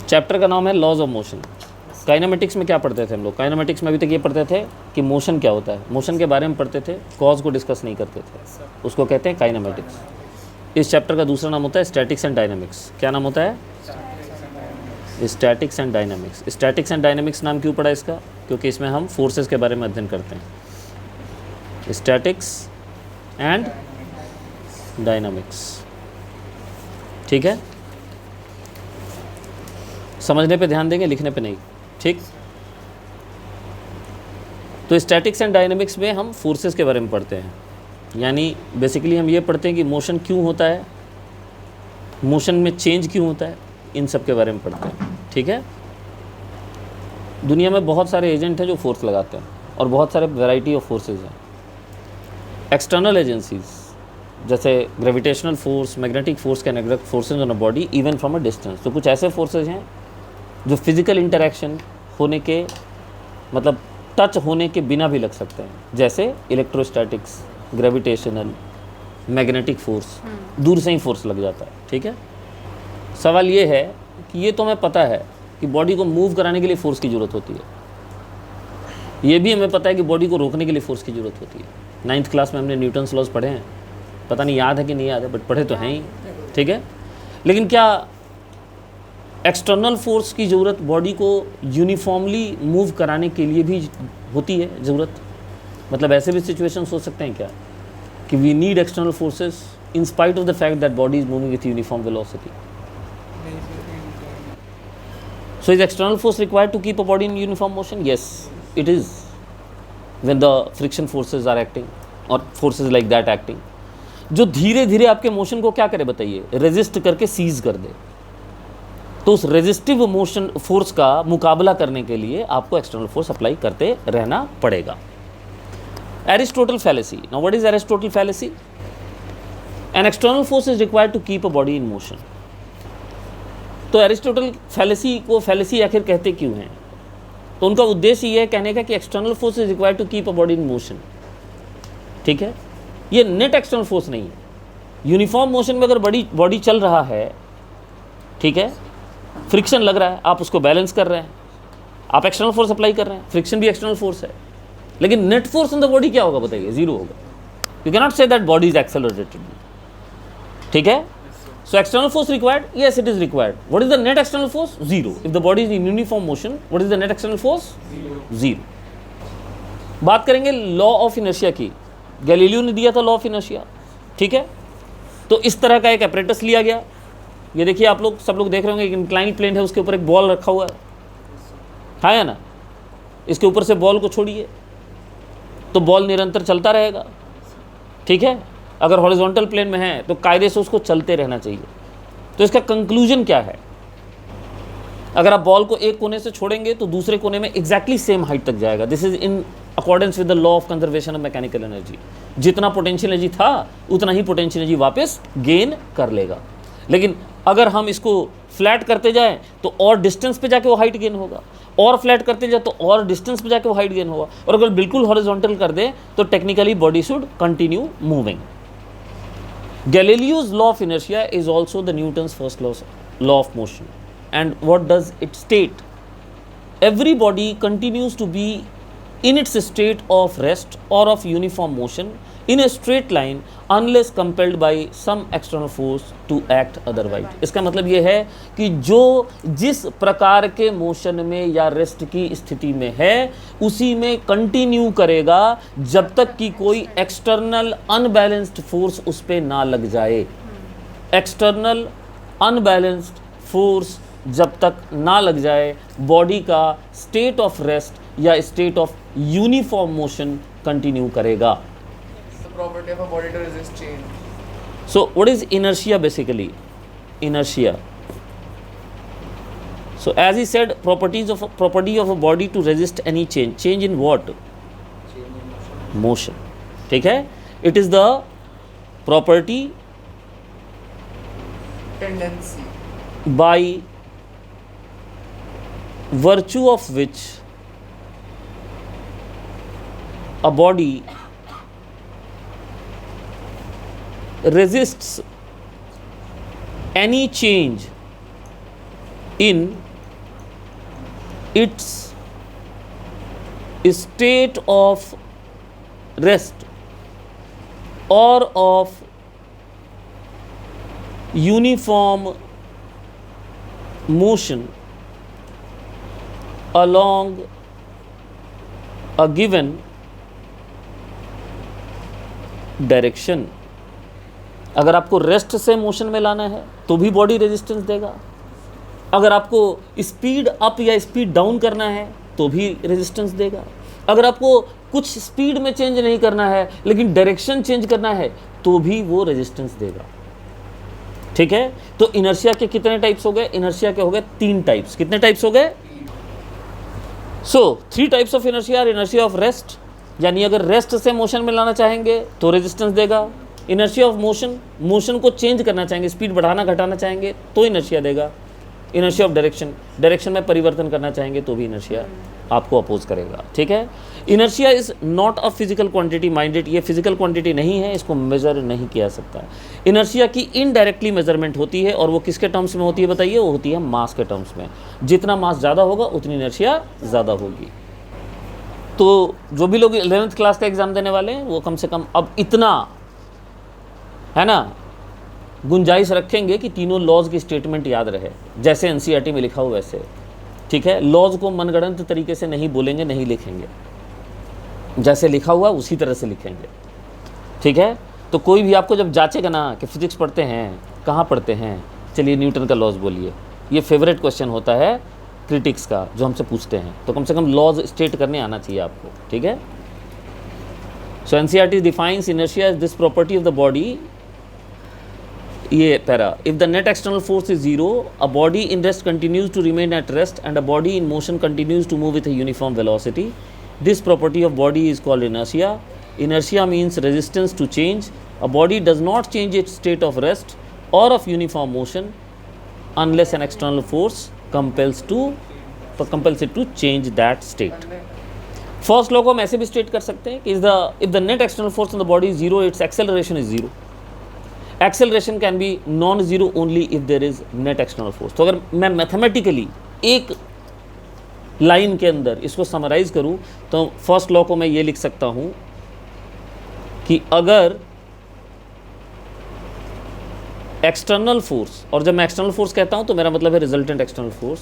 Chapter का नाम है लॉज ऑफ मोशन। काइनेमेटिक्स में क्या पढ़ते थे हम लोग? काइनेमेटिक्स में अभी तक ये पढ़ते थे कि मोशन क्या होता है, मोशन के बारे में पढ़ते थे, कॉज को डिस्कस नहीं करते थे, उसको कहते हैं काइनेमेटिक्स। इस चैप्टर का दूसरा नाम होता है स्टैटिक्स एंड डायनामिक्स। क्या नाम होता है? Statics and dynamics. Statics and dynamics नाम क्यों पड़ा इसका? क्योंकि इसमें हम फोर्सेस के बारे में अध्ययन करते हैं। स्टैटिक्स एंड डायनामिक्स, ठीक है? समझने पे ध्यान देंगे, लिखने पे नहीं, ठीक? तो स्टैटिक्स एंड डायनामिक्स में हम फोर्सेस के बारे में पढ़ते हैं, यानी बेसिकली हम ये पढ़ते हैं कि मोशन क्यों होता है, मोशन में चेंज क्यों होता है, इन सब के बारे में पढ़ते हैं, ठीक है? दुनिया में बहुत सारे एजेंट हैं जो फोर्स लगाते हैं और बहुत सारे वैरायटी ऑफ फोर्सेस हैं। एक्सटर्नल एजेंसीज जैसे gravitational force, magnetic force can act forces on a body even from a distance. तो कुछ ऐसे फोर्सेज हैं जो फिजिकल इंटरेक्शन होने के, मतलब टच होने के बिना भी लग सकते हैं, जैसे इलेक्ट्रोस्टैटिक्स, ग्रेविटेशनल, मैग्नेटिक फोर्स, दूर से ही फोर्स लग जाता है, ठीक है? सवाल ये है कि ये तो हमें पता है कि बॉडी को मूव कराने के लिए फोर्स की ज़रूरत होती है, ये भी हमें पता है कि बॉडी को रोकने के लिए फोर्स की ज़रूरत होती है। 9th क्लास में हमने न्यूटन्स लॉज पढ़े हैं, पता नहीं याद है कि नहीं याद है, बट पढ़े तो हैं ही, ठीक है? लेकिन क्या एक्सटर्नल फोर्स की ज़रूरत बॉडी को यूनिफॉर्मली मूव कराने के लिए भी होती है ज़रूरत? मतलब ऐसे भी सिचुएशंस हो सकते हैं क्या कि we need external forces in spite of the fact that body is moving with uniform velocity? So is external force required to keep a body in uniform motion? Yes, it is. When the friction forces are acting or forces like that acting, जो धीरे धीरे आपके motion को क्या करे बताइए? Resist करके seize कर दे। तो उस रेजिस्टिव मोशन फोर्स का मुकाबला करने के लिए आपको एक्सटर्नल फोर्स अप्लाई करते रहना पड़ेगा। Aristotle fallacy. Now what is Aristotle fallacy? An external force is required to keep a body in motion. तो एरिस्टोटल फैलेसी को फैलेसी आखिर कहते क्यों हैं? तो उनका उद्देश्य ये है कहने का कि external force is required to keep a body in motion, ठीक है? ये नेट एक्सटर्नल फोर्स नहीं है। यूनिफॉर्म मोशन में अगर बॉडी चल रहा है, ठीक है, फ्रिक्शन लग रहा है, आप उसको बैलेंस कर रहे हैं, आप एक्सटर्नल फोर्स अप्लाई कर रहे हैं, फ्रिक्शन भी एक्सटर्नल फोर्स है, लेकिन net force on the body क्या होगा बताइए? जीरो होगा। You can not say that body is accelerated, ठीक है? So external force required? Yes, it is required. What is the net external force? Zero. If the body is in uniform motion, what is the net external force? Zero. बात करेंगे law of inertia की। Galileo ने दिया था law of inertia, ठीक है? तो इस तरह का एक एपरेटस लिया गया। ये देखिए, आप लोग सब लोग देख रहे होंगे, एक इंक्लाइन प्लेन है, उसके ऊपर एक बॉल रखा हुआ है ना? इसके ऊपर से बॉल को छोड़िए तो बॉल निरंतर चलता रहेगा, ठीक है? अगर हॉरिजॉन्टल प्लेन में है तो कायदे से उसको चलते रहना चाहिए। तो इसका कंक्लूजन क्या है? अगर आप बॉल को एक कोने से छोड़ेंगे तो दूसरे कोने में एग्जैक्टली सेम हाइट तक जाएगा। This is in accordance with the law of conservation of mechanical energy. जितना पोटेंशियल एनर्जी था उतना ही पोटेंशियल एनर्जी वापस गेन कर लेगा। लेकिन अगर हम इसको फ्लैट करते जाएं तो और डिस्टेंस पे जाके वो हाइट गेन होगा, और फ्लैट करते जाए तो और डिस्टेंस पे जाके वो हाइट गेन होगा, और अगर बिल्कुल हॉरिजॉन्टल कर दे तो technically body should continue moving. Galileo's law of inertia is also the Newton's first law of motion. And what does it state? Every body continues to be in its state of rest or of uniform motion in a straight line unless compelled by some external force to act otherwise. इसका मतलब ये है कि जो जिस प्रकार के motion में या रेस्ट की स्थिति में है उसी में कंटिन्यू करेगा जब तक कि कोई एक्सटर्नल अनबैलेंस्ड फोर्स उस पर ना लग जाए। एक्सटर्नल अनबैलेंस्ड फोर्स जब तक ना लग जाए, बॉडी का स्टेट ऑफ रेस्ट या state of uniform motion continue करेगा। Property of a body to resist change. So what is inertia basically? Inertia. So as he said, property of a body to resist any change. Change in what? Change in motion. Motion. ठीक है? It is the property Tendency. by virtue of which a body resists any change in its state of rest or of uniform motion along a given direction. अगर आपको rest से motion में लाना है तो भी बॉडी रेजिस्टेंस देगा, अगर आपको स्पीड अप या स्पीड डाउन करना है तो भी रेजिस्टेंस देगा, अगर आपको कुछ स्पीड में चेंज नहीं करना है लेकिन डायरेक्शन चेंज करना है तो भी वो रेजिस्टेंस देगा। ठीक है, तो इनर्शिया के कितने टाइप्स हो गए? इनर्शिया के हो गए 3 टाइप्स। कितने टाइप्स हो गए? So 3 types of inertia are inertia of rest, यानी अगर रेस्ट से मोशन में लाना चाहेंगे तो रेजिस्टेंस देगा। इनर्शिया ऑफ मोशन, मोशन को चेंज करना चाहेंगे, स्पीड बढ़ाना घटाना चाहेंगे तो इनर्शिया देगा। इनर्शिया ऑफ डायरेक्शन, डायरेक्शन में परिवर्तन करना चाहेंगे तो भी इनर्शिया आपको अपोज करेगा। ठीक है, inertia is not a physical quantity minded, ये फिजिकल क्वांटिटी नहीं है, इसको मेजर नहीं किया सकता। इनर्शिया की इनडायरेक्टली मेजरमेंट होती है और वो किसके टर्म्स में होती है बताइए? वो होती है मास के टर्म्स में। जितना मास ज़्यादा होगा उतनी इनर्शिया ज़्यादा होगी। तो जो भी लोग 11th क्लास का एग्ज़ाम देने वाले हैं वो कम से कम अब इतना है ना गुंजाइश रखेंगे कि तीनों लॉज की स्टेटमेंट याद रहे, जैसे एनसीईआरटी में लिखा हो वैसे। ठीक है, लॉज को मनगढ़ंत तरीके से नहीं बोलेंगे, नहीं लिखेंगे, जैसे लिखा हुआ उसी तरह से लिखेंगे। ठीक है, तो कोई भी आपको जब जांचेगा ना कि फिजिक्स पढ़ते हैं, कहाँ पढ़ते हैं, चलिए न्यूटन का लॉज बोलिए, ये फेवरेट क्वेश्चन होता है क्रिटिक्स का जो हमसे पूछते हैं, तो कम से कम लॉज स्टेट करने आना चाहिए आपको। ठीक है, so NCERT defines inertia as this property of the body, ये para, if the net external force is zero, a body in rest continues to remain at rest and a body in motion continues to move with a uniform velocity. This property of body is called inertia. Inertia means resistance to change. A body does not change its state of rest or of uniform motion unless an external force compels it to change that state. First law को हम ऐसे भी state कर सकते हैं कि if the net external force on the body is zero, its acceleration is zero. Acceleration can be non-zero only if there is net external force. तो अगर मैं मैथमेटिकली एक लाइन के अंदर इसको समराइज करूं तो फर्स्ट लॉ को मैं ये लिख सकता हूं कि अगर एक्सटर्नल फोर्स, और जब मैं एक्सटर्नल फोर्स कहता हूं तो मेरा मतलब है रिजल्टेंट एक्सटर्नल फोर्स,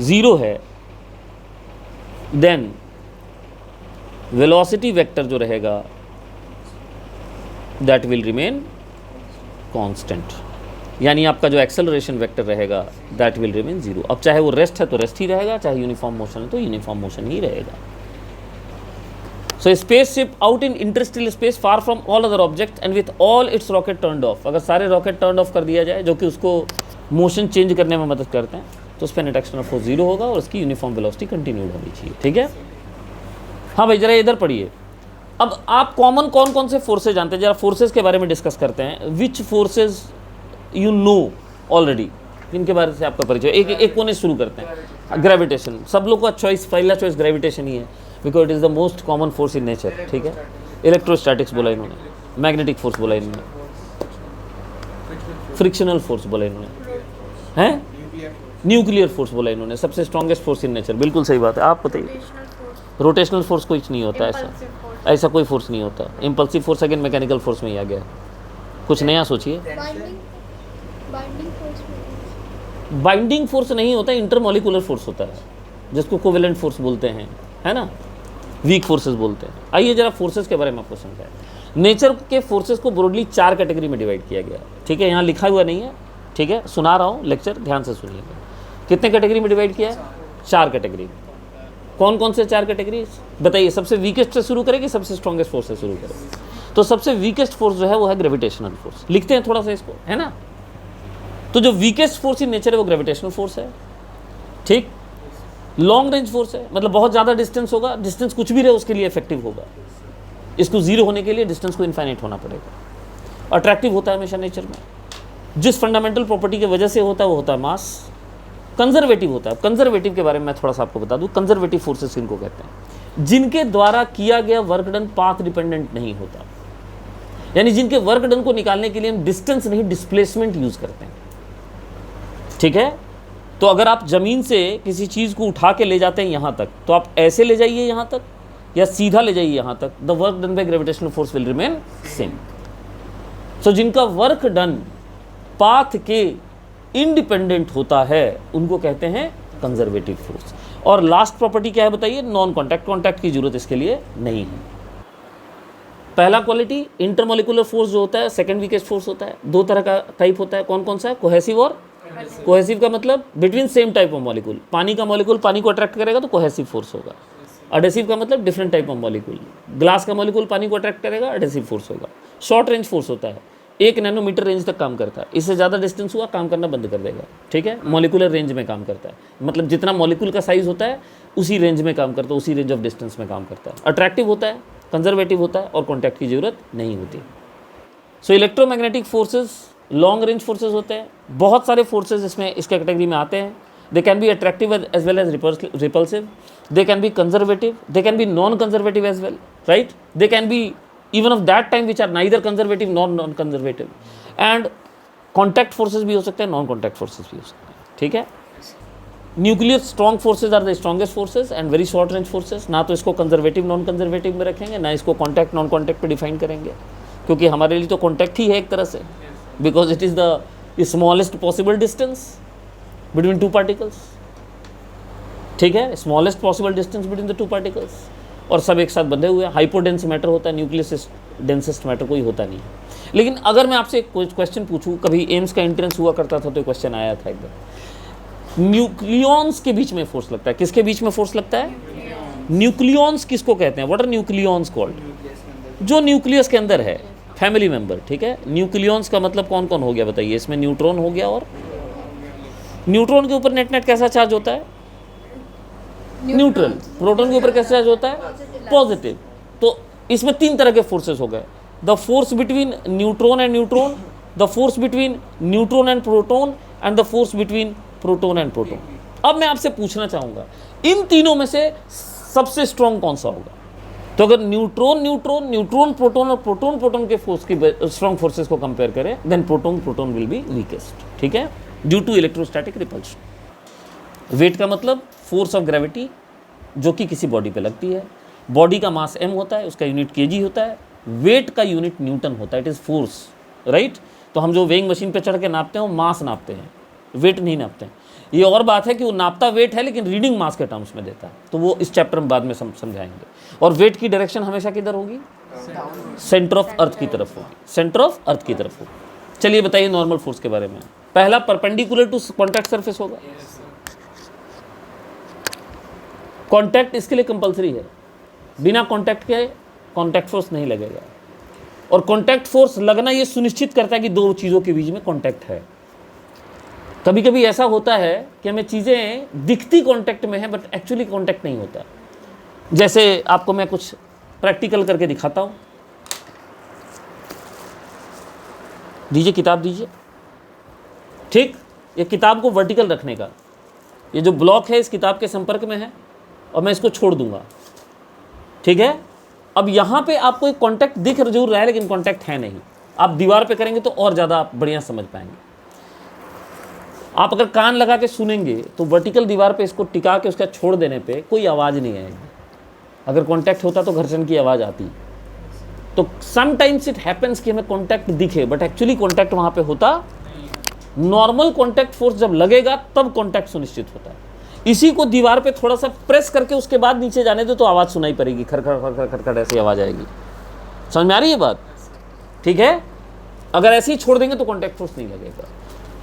जीरो है, देन वेलोसिटी वेक्टर जो रहेगा दैट विल रिमेन कांस्टेंट, यानी आपका जो एक्सेलरेशन वेक्टर रहेगा दैट विल रिमेन जीरो। अब चाहे वो रेस्ट है तो रेस्ट ही रहेगा, चाहे यूनिफॉर्म मोशन है तो यूनिफॉर्म मोशन ही रहेगा। So spaceship out in interstellar space far from all other objects and with all its rocket turned off, अगर सारे रॉकेट टर्न ऑफ कर दिया जाए जो कि उसको मोशन चेंज करने में मदद करते हैं तो उस पर नेट एक्सटर्नल फोर्स जीरो होगा और उसकी यूनिफॉर्म वेलोसिटी कंटिन्यूड होनी चाहिए। ठीक है, हाँ भाई जरा इधर पढ़िए। अब आप कॉमन कौन कौन से फोर्सेज जानते हैं, जरा फोर्सेज के बारे में डिस्कस करते हैं। विच फोर्सेज यू नो ऑलरेडी, इनके बारे से आपका परिचय। एक कोने शुरू करते हैं। ग्रेविटेशन, सब लोग का चॉइस, पहला चॉइस ग्रेविटेशन ही है because it is the most common force in nature. ठीक है, इलेक्ट्रोस्टैटिक्स बोला इन्होंने, मैग्नेटिक फोर्स बोला इन्होंने, फ्रिक्शनल फोर्स बोला इन्होंने, हैं न्यूक्लियर फोर्स बोला इन्होंने, सबसे स्ट्रॉन्गेस्ट फोर्स इन नेचर। बिल्कुल सही बात है, आप बताइए। रोटेशनल फोर्स कुछ नहीं होता, ऐसा कोई फोर्स नहीं होता। Impulsive force again mechanical force में ही आ गया। कुछ नया सोचिए। बाइंडिंग फोर्स नहीं होता, इंटरमॉलिकुलर फोर्स होता है जिसको कोवेलेंट फोर्स बोलते हैं, है ना, वीक फोर्सेस बोलते हैं। आइए जरा फोर्सेस के बारे में आपको समझाएं। नेचर के फोर्सेस को ब्रॉडली 4 कैटेगरी में डिवाइड किया गया। ठीक है, यहाँ लिखा हुआ नहीं है, ठीक है, सुना रहा हूँ लेक्चर, ध्यान से सुनिएगा। कितने कैटेगरी में डिवाइड किया है? 4 कैटेगरी। कौन कौन से 4 कैटेगरी बताइए? सबसे वीकेस्ट से शुरू करें कि सबसे स्ट्रॉन्गेस्ट फोर्स से शुरू करें? तो सबसे वीकेस्ट फोर्स जो है वो है ग्रेविटेशनल फोर्स। लिखते हैं थोड़ा सा इसको, है ना। तो जो वीकेस्ट फोर्स इन नेचर है वो ग्रेविटेशनल फोर्स है। ठीक, लॉन्ग रेंज फोर्स है, मतलब बहुत ज़्यादा डिस्टेंस होगा, डिस्टेंस कुछ भी रहे उसके लिए इफेक्टिव होगा। इसको जीरो होने के लिए डिस्टेंस को इनफाइनाइट होना पड़ेगा। अट्रैक्टिव होता है हमेशा नेचर में, जिस फंडामेंटल प्रॉपर्टी की वजह से होता है वो होता है मास। कंजर्वेटिव होता है। कंजर्वेटिव के बारे में मैं थोड़ा सा आपको बता दूं, कंजर्वेटिव फोर्सेस इनको कहते हैं, जिनके द्वारा किया गया वर्क डन पाथ डिपेंडेंट नहीं होता, यानी जिनके वर्क डन को निकालने के लिए हम डिस्टेंस नहीं डिस्प्लेसमेंट यूज करते हैं। ठीक है, तो अगर आप ज़मीन से किसी चीज़ को उठा के ले जाते हैं यहाँ तक, तो आप ऐसे ले जाइए यहाँ तक या सीधा ले जाइए यहाँ तक, the work done by gravitational force will remain same. So जिनका वर्क डन पाथ के इंडिपेंडेंट होता है उनको कहते हैं कंजर्वेटिव फोर्स। और लास्ट प्रॉपर्टी क्या है बताइए? Non contact. कॉन्टैक्ट की जरूरत इसके लिए नहीं है। पहला क्वालिटी इंटरमोलिकुलर फोर्स जो होता है सेकंड वीकेस्ट फोर्स होता है। दो तरह का टाइप होता है, कौन कौन सा है? कोहेसिव और कोहेसिव का मतलब between same type of molecule. पानी का मॉलिक्यूल पानी को अट्रैक्ट करेगा तो कोहेसिव फोर्स होगा। अडेसिव का मतलब different type of molecule. Glass का मॉलिक्यूल पानी को अट्रैक्ट करेगा, अडेसिव फोर्स होगा। शॉर्ट रेंज फोर्स होता है, 1 नैनोमीटर रेंज तक काम करता है। इससे ज़्यादा डिस्टेंस हुआ काम करना बंद कर देगा, ठीक है। मॉलिकुलर रेंज में काम करता है, मतलब जितना मॉलिक्यूल का साइज होता है उसी रेंज में काम करता है, उसी रेंज ऑफ डिस्टेंस में काम करता है। अट्रैक्टिव होता है, कंजर्वेटिव होता है और कॉन्टैक्ट की जरूरत नहीं होती। So electromagnetic forces long range forces होते हैं। बहुत सारे फोर्सेज इसमें इस कैटेगरी में आते हैं। They can be attractive as well as repulsive, they can be conservative, they can be non conservative as well, right. They can be even of that time which are neither conservative nor non-conservative, and contact forces भी हो सकते हैं, non contact forces भी हो सकते हैं, ठीक है। Nuclear strong forces are the strongest forces and very short range forces. ना तो इसको कंजर्वेटिव नॉन कंजर्वेटिव में रखेंगे, ना इसको कॉन्टैक्ट नॉन कॉन्टैक्ट पे डिफाइन करेंगे, क्योंकि हमारे लिए तो कॉन्टैक्ट ही है एक तरह से, because it is the smallest possible distance between two particles, ठीक है। Smallest possible distance between the two particles, और सब एक साथ बंधे हुए हैं। हाइपोडेंस मैटर होता है, न्यूक्लियस डेंसेस्ट मैटर कोई होता नहीं। लेकिन अगर मैं आपसे एक क्वेश्चन पूछूं, कभी एम्स का एंट्रेंस हुआ करता था तो क्वेश्चन आया था एकदम, न्यूक्लियॉन्स के बीच में फोर्स लगता है। किसके बीच में फोर्स लगता है? न्यूक्लियॉन्स किसको कहते हैं? What are nucleons called? जो न्यूक्लियस के अंदर है, फैमिली मेंबर, ठीक है। न्यूक्लियॉन्स का मतलब कौन कौन हो गया बताइए? इसमें न्यूट्रॉन हो गया, और न्यूट्रॉन के ऊपर नेट नेट कैसा चार्ज होता है? न्यूट्रल। प्रोटॉन के ऊपर कैसा चार्ज होता है? पॉजिटिव। तो इसमें 3 तरह के फोर्सेस हो गए, the force between neutron and neutron, the force between neutron and proton, and the force between proton and proton. अब मैं आपसे पूछना चाहूंगा, इन तीनों में से सबसे स्ट्रॉन्ग कौन सा होगा? तो अगर न्यूट्रॉन न्यूट्रॉन, न्यूट्रॉन प्रोटॉन और प्रोटॉन प्रोटॉन के फोर्स की स्ट्रॉन्ग फोर्सेस को कंपेयर करें, then proton proton will be weakest, ठीक है, due to electrostatic repulsion. Weight का मतलब फोर्स ऑफ ग्रेविटी जो कि किसी बॉडी पे लगती है। बॉडी का मास m होता है, उसका यूनिट kg होता है। वेट का यूनिट न्यूटन होता है, इट इज़ फोर्स, राइट। तो हम जो वेइंग मशीन पे चढ़ के नापते हैं वो मास नापते हैं, वेट नहीं नापते हैं। ये और बात है कि वो नापता वेट है लेकिन रीडिंग मास के टर्म्स में देता है, तो वो इस चैप्टर में बाद में समझाएंगे। और वेट की डायरेक्शन हमेशा किधर होगी? सेंटर ऑफ अर्थ की तरफ होगी, सेंटर ऑफ अर्थ की तरफ होगी। चलिए बताइए नॉर्मल फोर्स के बारे में। पहला परपेंडिकुलर टू कॉन्टैक्ट सरफेस होगा। कॉन्टैक्ट इसके लिए कंपलसरी है, बिना कॉन्टैक्ट के कॉन्टैक्ट फोर्स नहीं लगेगा। और कॉन्टैक्ट फोर्स लगना ये सुनिश्चित करता है कि दो चीज़ों के बीच में कॉन्टैक्ट है। कभी कभी ऐसा होता है कि हमें चीज़ें दिखती कॉन्टैक्ट में है बट एक्चुअली कॉन्टैक्ट नहीं होता। जैसे आपको मैं कुछ प्रैक्टिकल करके दिखाता हूँ। दीजिए किताब दीजिए, ठीक। ये किताब को वर्टिकल रखने का, ये जो ब्लॉक है इस किताब के संपर्क में है और मैं इसको छोड़ दूंगा, ठीक है। अब यहाँ पे आपको एक कॉन्टैक्ट दिख जरूर रहा है लेकिन कॉन्टैक्ट है नहीं। आप दीवार पे करेंगे तो और ज़्यादा आप बढ़िया समझ पाएंगे। आप अगर कान लगा के सुनेंगे तो वर्टिकल दीवार पे इसको टिका के उसका छोड़ देने पे कोई आवाज़ नहीं आएगी। अगर कॉन्टैक्ट होता तो घर्षण की आवाज़ आती। तो समटाइम्स इट हैपन्स कि हमें कॉन्टैक्ट दिखे बट एक्चुअली कॉन्टैक्ट वहाँ पे होता। नॉर्मल कॉन्टैक्ट फोर्स जब लगेगा तब कॉन्टैक्ट सुनिश्चित होता है। इसी को दीवार पे थोड़ा सा प्रेस करके उसके बाद नीचे जाने दो तो आवाज़ सुनाई पड़ेगी, खरखर खरखर खरखर ऐसी आवाज़ आएगी। समझ में आ रही है बात? ठीक है। अगर ऐसे ही छोड़ देंगे तो कॉन्टैक्ट फोर्स नहीं लगेगा।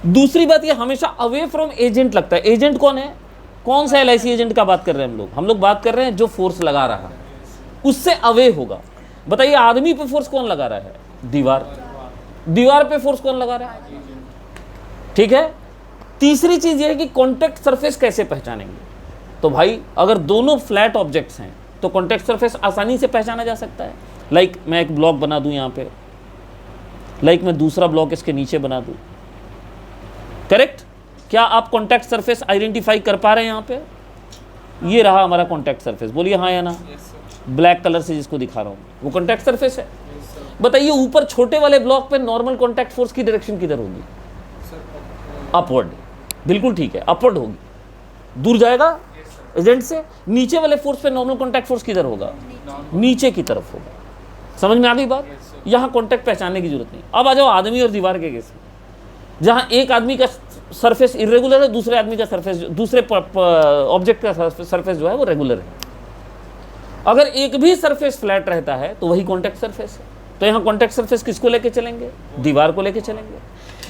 दूसरी बात ये हमेशा अवे फ्रॉम एजेंट लगता है। एजेंट कौन है? कौन सा LIC एजेंट का बात कर रहे हैं हम लोग बात कर रहे हैं जो फोर्स लगा रहा है उससे अवे होगा। बताइए आदमी पे फोर्स कौन लगा रहा है? दीवार। दीवार पे फोर्स कौन लगा रहा है? ठीक है। तीसरी चीज ये है कि कॉन्टैक्ट सरफेस कैसे पहचानेंगे। तो भाई अगर दोनों फ्लैट ऑब्जेक्ट्स हैं तो कॉन्टैक्ट सरफेस आसानी से पहचाना जा सकता है। लाइक मैं एक ब्लॉक बना दूं यहाँ पे, लाइक मैं दूसरा ब्लॉक इसके नीचे बना दूं, करेक्ट। क्या आप कॉन्टैक्ट सरफेस आइडेंटिफाई कर पा रहे हैं? यहाँ पे ये रहा हमारा कॉन्टैक्ट सरफेस, बोलिए हाँ या ना। ब्लैक कलर से जिसको दिखा रहा हूँ वो कॉन्टैक्ट सरफेस है। बताइए ऊपर छोटे वाले ब्लॉक पे नॉर्मल कॉन्टैक्ट फोर्स की डायरेक्शन किधर होगी? अपवर्ड। बिल्कुल ठीक है, अपवर्ड होगी, दूर जाएगा एजेंट से। नीचे वाले फोर्स पे नॉर्मल कॉन्टैक्ट फोर्स किधर होगा? नीचे की तरफ होगा। समझ में आ गई बात? यहाँ कॉन्टैक्ट पहचानने की जरूरत नहीं। अब आ जाओ आदमी और दीवार के केस में, जहाँ एक आदमी का सरफेस इरेगुलर है, दूसरे आदमी का सरफेस, दूसरे ऑब्जेक्ट का सरफेस जो है वो रेगुलर है। अगर एक भी सरफेस फ्लैट रहता है तो वही कॉन्टैक्ट सरफेस है। तो यहाँ कॉन्टैक्ट सरफेस किसको लेके चलेंगे? दीवार को लेके चलेंगे।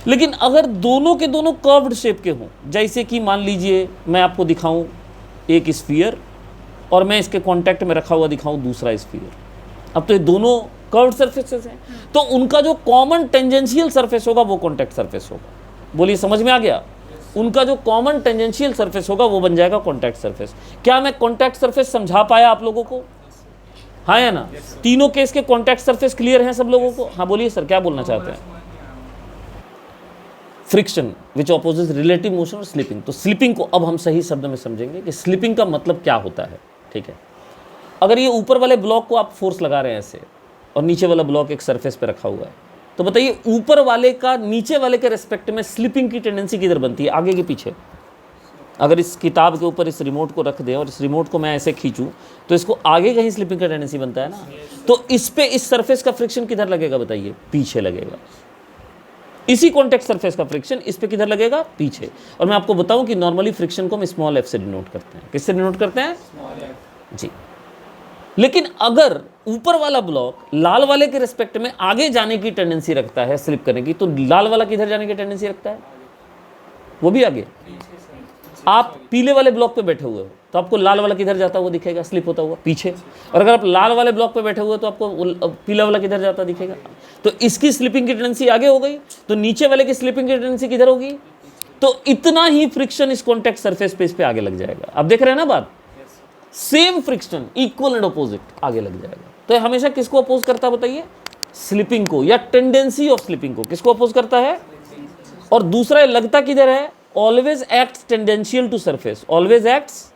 लेकिन अगर दोनों के दोनों कर्व्ड शेप के हों, जैसे कि मान लीजिए मैं आपको दिखाऊं एक स्फीयर और मैं इसके कॉन्टैक्ट में रखा हुआ दिखाऊं दूसरा स्फीयर, अब तो ये दोनों कर्व्ड सरफेसेस हैं, तो उनका जो कॉमन टेंजेंशियल सरफेस होगा वो कॉन्टैक्ट सरफेस होगा। बोलिए समझ में आ गया? उनका जो कॉमन टेंजेंशियल सरफेस होगा वो बन जाएगा कॉन्टैक्ट सरफेस। क्या मैं कॉन्टैक्ट सरफेस समझा पाया आप लोगों को? हाँ या ना? तीनों केस के कॉन्टैक्ट सरफेस क्लियर हैं सब लोगों को? हाँ बोलिए सर, क्या बोलना चाहते हैं? फ्रिक्शन विच ऑपोजेस रिलेटिव मोशन और स्लिपिंग। तो स्लिपिंग को अब हम सही शब्द में समझेंगे कि स्लिपिंग का मतलब क्या होता है। ठीक है, अगर ये ऊपर वाले ब्लॉक को आप फोर्स लगा रहे हैं ऐसे और नीचे वाला ब्लॉक एक सरफेस पे रखा हुआ है, तो बताइए ऊपर वाले का नीचे वाले के रेस्पेक्ट में स्लिपिंग की टेंडेंसी किधर बनती है? आगे के पीछे? अगर इस किताब के ऊपर इस रिमोट को रख दें और इस रिमोट को मैं ऐसे खींचूं तो इसको आगे कहीं स्लिपिंग का टेंडेंसी बनता है ना। तो इस पे इस सरफेस का फ्रिक्शन किधर लगेगा बताइए? पीछे लगेगा। इसी कॉन्टैक्ट सरफेस का फ्रिक्शन इस पे किधर लगेगा? पीछे। और मैं आपको बताऊं कि नॉर्मली फ्रिक्शन को हम स्मॉल एफ से डिनोट करते हैं। किससे डिनोट करते हैं? जी। लेकिन अगर ऊपर वाला ब्लॉक लाल वाले के रिस्पेक्ट में आगे जाने की टेंडेंसी रखता है, स्लिप करने की, तो लाल वाला किधर जाने की टेंडेंसी रखता है? वो भी आगे। आप पीले वाले ब्लॉक पे बैठे हुए हो तो आपको लाल वाला किधर जाता हुआ दिखेगा? स्लिप होता हुआ पीछे। और अगर आप लाल वाले ब्लॉक पे बैठे हुए तो आपको पीला वाला किधर जाता दिखेगा? तो इसकी स्लिपिंग की टेंडेंसी आगे हो गई, तो नीचे वाले की स्लिपिंग की टेंडेंसी किधर होगी? तो इतना ही फ्रिक्शन इस कॉन्टैक्ट सरफेस पे इस पे आगे लग जाएगा। आप देख रहे हैं ना बात? Same friction equal and opposite आगे लग जाएगा। तो हमेशा किसको अपोज करता है बताइए? स्लिपिंग को, या टेंडेंसी ऑफ स्लिपिंग को। किसको अपोज करता है? और दूसरा लगता किधर है? Always acts tangential to surface. Always acts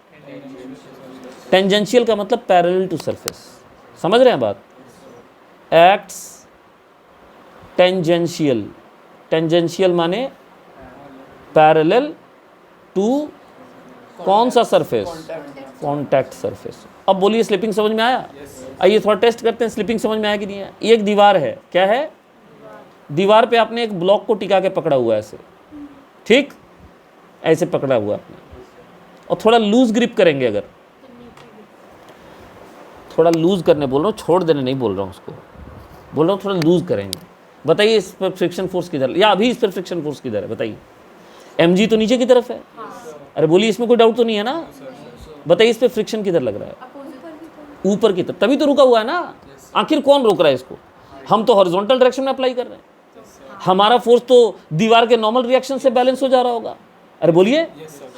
tangential का मतलब पैरेलल टू सरफेस। समझ रहे हैं बात? Acts tangential. टेंजेंशियल माने पैरेलल टू कौन सा सरफेस? Contact surface. अब बोलिए स्लिपिंग समझ में आया? आइए थोड़ा टेस्ट करते हैं स्लिपिंग समझ में आया कि नहीं है। एक दीवार है, क्या है? दीवार पे आपने एक ब्लॉक को टिका के पकड़ा हुआ है ऐसे, ठीक? ऐसे पकड़ा हुआ आपने, और थोड़ा लूज ग्रिप करेंगे। अगर थोड़ा लूज करने बोल रहा हूँ, छोड़ देने नहीं बोल रहा हूँ, उसको बोल रहा हूँ थोड़ा लूज करेंगे। बताइए इस पर फ्रिक्शन फोर्स किधर, या अभी इस पर फ्रिक्शन फोर्स किधर है बताइए? mg तो नीचे की तरफ है। अरे बोलिए, इसमें कोई डाउट तो नहीं है ना? बताइए इस पे फ्रिक्शन किधर लग रहा है? ऊपर की तरफ। तभी तो रुका हुआ है ना। आखिर कौन रोक रहा है इसको? हम तो हॉरिजॉन्टल डायरेक्शन में अप्लाई कर रहे हैं। हमारा फोर्स तो दीवार के नॉर्मल रिएक्शन से बैलेंस हो जा रहा होगा। अरे बोलिए,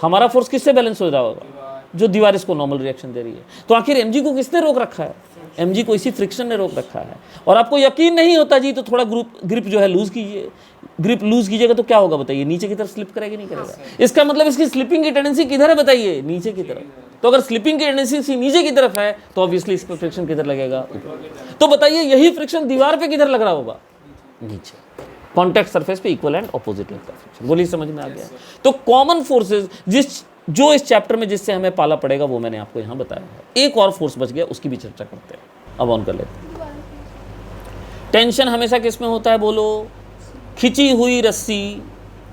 हमारा फोर्स किससे बैलेंस हो रहा होगा? जो दीवार इसको नॉर्मल रिएक्शन दे रही है। तो आखिर mg को किसने रोक रखा है? mg को इसी फ्रिक्शन ने रोक रखा है। और आपको यकीन नहीं होता जी, तो थोड़ा ग्रिप जो है लूज कीजिए। ग्रिप लूज कीजिएगा तो क्या होगा बताइए? नीचे की तरफ स्लिप करेगी, नहीं करेगा? इसका मतलब इसकी स्लिपिंग की टेंडेंसी किधर है बताइए? नीचे की तरफ। तो अगर स्लिपिंग की टेंडेंसी नीचे की तरफ है तो ऑब्वियसली इस पर फ्रिक्शन किधर लगेगा? तो बताइए यही फ्रिक्शन दीवार पे किधर लग रहा होगा? नीचे। कॉन्टैक्ट सरफेस पे इक्वल एंड ऑपोजिट लगता है फ्रिक्शन। बोलिए समझ में आ गया? तो कॉमन फोर्सेज जो इस चैप्टर में जिससे हमें पाला पड़ेगा वो मैंने आपको यहाँ बताया है। एक और फोर्स बच गया, उसकी भी चर्चा करते हैं। अब ऑन कर लेते हैं। टेंशन हमेशा किस में होता है बोलो? खिंची हुई रस्सी,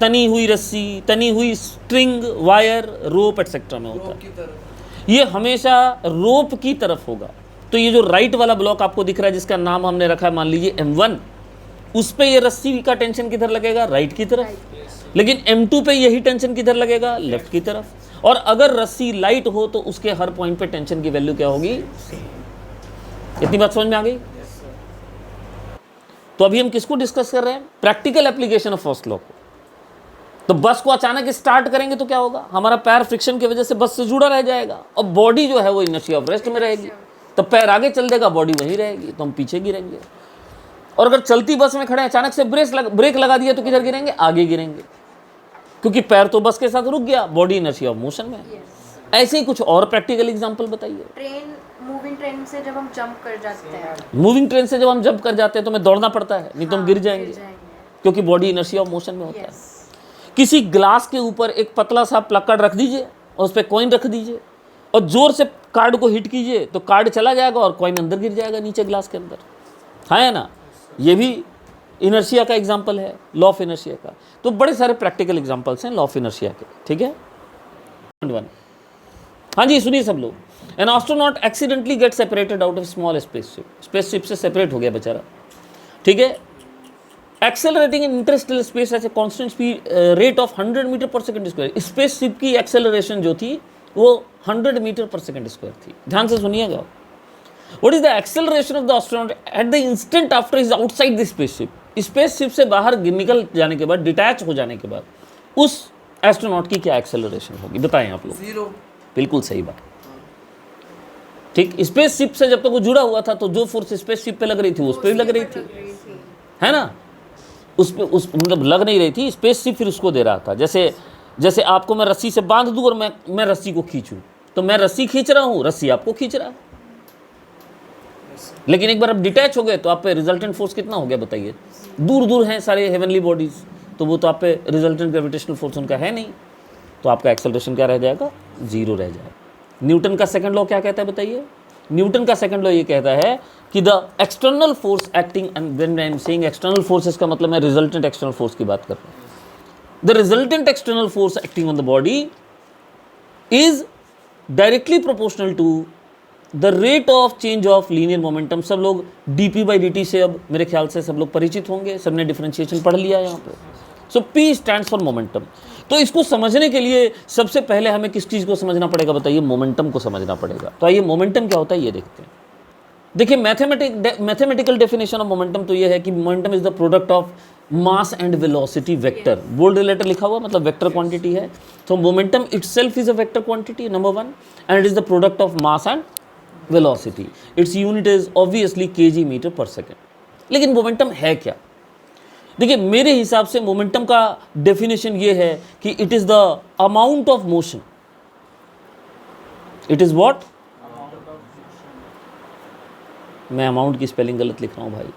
तनी हुई रस्सी, तनी हुई स्ट्रिंग, वायर, रोप एटसेट्रा में होता है। ये हमेशा रोप की तरफ होगा। तो ये जो राइट वाला ब्लॉक आपको दिख रहा है जिसका नाम हमने रखा है मान लीजिए m1, उस पे ये रस्सी का टेंशन किधर लगेगा? राइट की तरफ। लेकिन m2 पे यही टेंशन किधर लगेगा? लेफ्ट की तरफ। और अगर रस्सी लाइट हो तो उसके हर पॉइंट पे टेंशन की वैल्यू क्या होगी? इतनी बात समझ में आ गई? तो अभी हम किसको डिस्कस कर रहे हैं? Practical application of first law को। तो बस को अचानक स्टार्ट करेंगे तो क्या होगा? हमारा पैर फ्रिक्शन की वजह से बस से जुड़ा रह जाएगा और बॉडी जो है वो इनर्शिया ऑफ रेस्ट में रहेगी। तो पैर आगे चल देगा, बॉडी वहीं रहेगी, तो हम पीछे गिरेंगे। और अगर चलती बस में खड़े हैं, अचानक से ब्रेक लगा दिया तो किधर गिरेंगे? आगे गिरेंगे, क्योंकि पैर तो बस के साथ रुक गया, बॉडी इनर्शिया ऑफ मोशन में। ऐसे ही कुछ और प्रैक्टिकल एग्जांपल बताइए। मूविंग ट्रेन से जब हम जंप कर जाते हैं, मूविंग ट्रेन से जब हम जंप कर जाते हैं तो हमें दौड़ना पड़ता है, नहीं तो हम गिर जाएंगे, क्योंकि बॉडी इनर्शिया ऑफ मोशन में होता है। किसी ग्लास के ऊपर एक पतला सा प्लक्कड़ रख दीजिए और उस पर कॉइन रख दीजिए और जोर से कार्ड को हिट कीजिए तो कार्ड चला जाएगा और कॉइन अंदर गिर जाएगा नीचे ग्लास के अंदर, है ना। ये भी इनर्शिया का एग्जाम्पल है, लॉ ऑफ इनर्शिया का। तो बड़े सारे प्रैक्टिकल एग्जाम्पल्स हैं लॉ ऑफ इनर्शिया के, ठीक है। हाँ जी सुनिए सब लोग, an astronaut accidentally get separated out of small spaceship से सेपरेट हो गया बेचारा, ठीक है। Accelerating in interstellar space at a constant speed rate of 100 meter per second square. Spaceship की एक्सेलरेशन जो थी वो 100 मीटर पर सेकंड स्क्वायर थी। ध्यान से सुनिएगा, what is the acceleration of the astronaut at the instant after is outside the spaceship. Spaceship से बाहर निकल जाने के बाद, डिटैच हो जाने के बाद उस एस्ट्रोनॉट की क्या एक्सेलरेशन होगी, बताएं आप लोग। 0। बिल्कुल सही बात, ठीक। स्पेसशिप से जब तक वो जुड़ा हुआ था तो जो फोर्स स्पेसशिप पे लग रही थी उस पे भी लग रही थी, है ना। उस पे मतलब लग नहीं रही थी, स्पेसशिप फिर उसको दे रहा था। जैसे आपको मैं रस्सी से बांध दूं और मैं रस्सी को खींचूं, तो मैं रस्सी खींच रहा हूं, रस्सी आपको खींच रहा है। लेकिन एक बार आप डिटैच हो गए तो आप पे रिजल्टेंट फोर्स कितना हो गया बताइए। दूर दूर हैं सारे हेवनली बॉडीज, तो वो तो आप पे रिजल्टेंट ग्रेविटेशनल फोर्स उनका है नहीं, तो आपका एक्सेलरेशन क्या रह जाएगा, 0 रह जाएगा। न्यूटन का सेकंड लॉ क्या कहता है बताइए। न्यूटन का सेकंड लॉ ये कहता है कि the external force acting, and when I am saying external forces का मतलब मैं रिजल्टेंट एक्सटर्नल फोर्स की बात कर रहा हूँ। The resultant external force acting on the body is directly proportional to the rate of change of linear momentum. सब लोग dp/dt से अब मेरे ख्याल से सब लोग परिचित होंगे, सबने डिफरेंशिएशन पढ़ लिया यहाँ पे। सो P स्टैंड्स फॉर मोमेंटम। तो इसको समझने के लिए सबसे पहले हमें किस चीज़ को समझना पड़ेगा बताइए, मोमेंटम को समझना पड़ेगा। तो आइए मोमेंटम क्या होता है ये देखते हैं। देखिए मैथमेटिकल डेफिनेशन ऑफ मोमेंटम तो ये है कि momentum is the product of mass and velocity vector. Bold letter लिखा हुआ मतलब वेक्टर क्वांटिटी है। तो momentum itself is a vector quantity number 1, and it is the product of mass and velocity. Its unit is obviously kg metre per second. लेकिन momentum है क्या? देखिए मेरे हिसाब से मोमेंटम का डेफिनेशन ये है कि it is the amount of motion. It is what? मैं अमाउंट की स्पेलिंग गलत लिख रहा हूं भाई।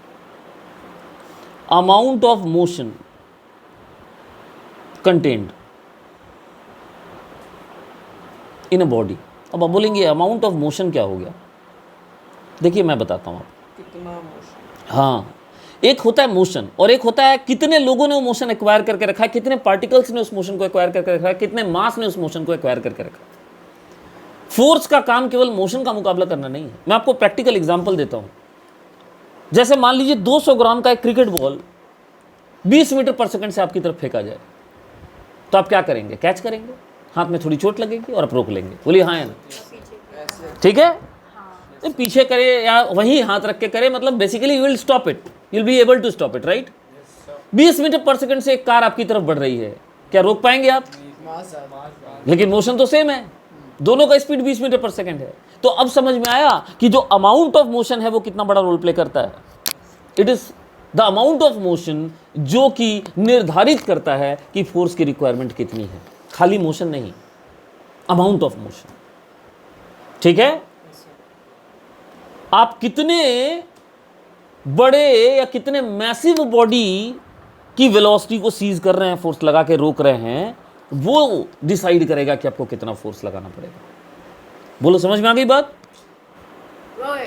Amount of motion contained in a body. अब आप बोलेंगे अमाउंट ऑफ मोशन क्या हो गया? देखिए मैं बताता हूं आपको। कितना मोशन? हाँ, एक होता है मोशन और एक होता है कितने लोगों ने वो मोशन एक्वायर करके रखा है, कितने पार्टिकल्स ने उस मोशन को एक्वायर करके रखा है, कितने मास ने उस मोशन को एक्वायर करके रखा है। फोर्स का काम केवल मोशन का मुकाबला करना नहीं है। मैं आपको प्रैक्टिकल एग्जांपल देता हूं। जैसे मान लीजिए 200 ग्राम का एक cricket ball 20 meter per second से आपकी तरफ फेंका जाए, तो आप क्या करेंगे? कैच करेंगे, हाथ में थोड़ी चोट लगेगी और आप रोक लेंगे। बोलिए हाँ या ना? ठीक है, तो पीछे करे या वहीं हाथ रख के करे, मतलब basically you will stop it, you will be able to stop it, right. 20 meter per second से एक कार आपकी तरफ बढ़ रही है, क्या रोक पाएंगे आप? लेकिन मोशन तो सेम है, दोनों का स्पीड 20 मीटर पर सेकंड है। तो अब समझ में आया कि जो अमाउंट ऑफ मोशन है वो कितना बड़ा रोल प्ले करता है। It is the amount of motion जो कि निर्धारित करता है कि फोर्स की रिक्वायरमेंट कितनी है, खाली मोशन नहीं, अमाउंट ऑफ मोशन। ठीक है, आप कितने बड़े या कितने मैसिव बॉडी की वेलोसिटी को सीज कर रहे हैं, फोर्स लगा के रोक रहे हैं, वो डिसाइड करेगा कि आपको कितना फोर्स लगाना पड़ेगा। बोलो समझ में आ गई बात?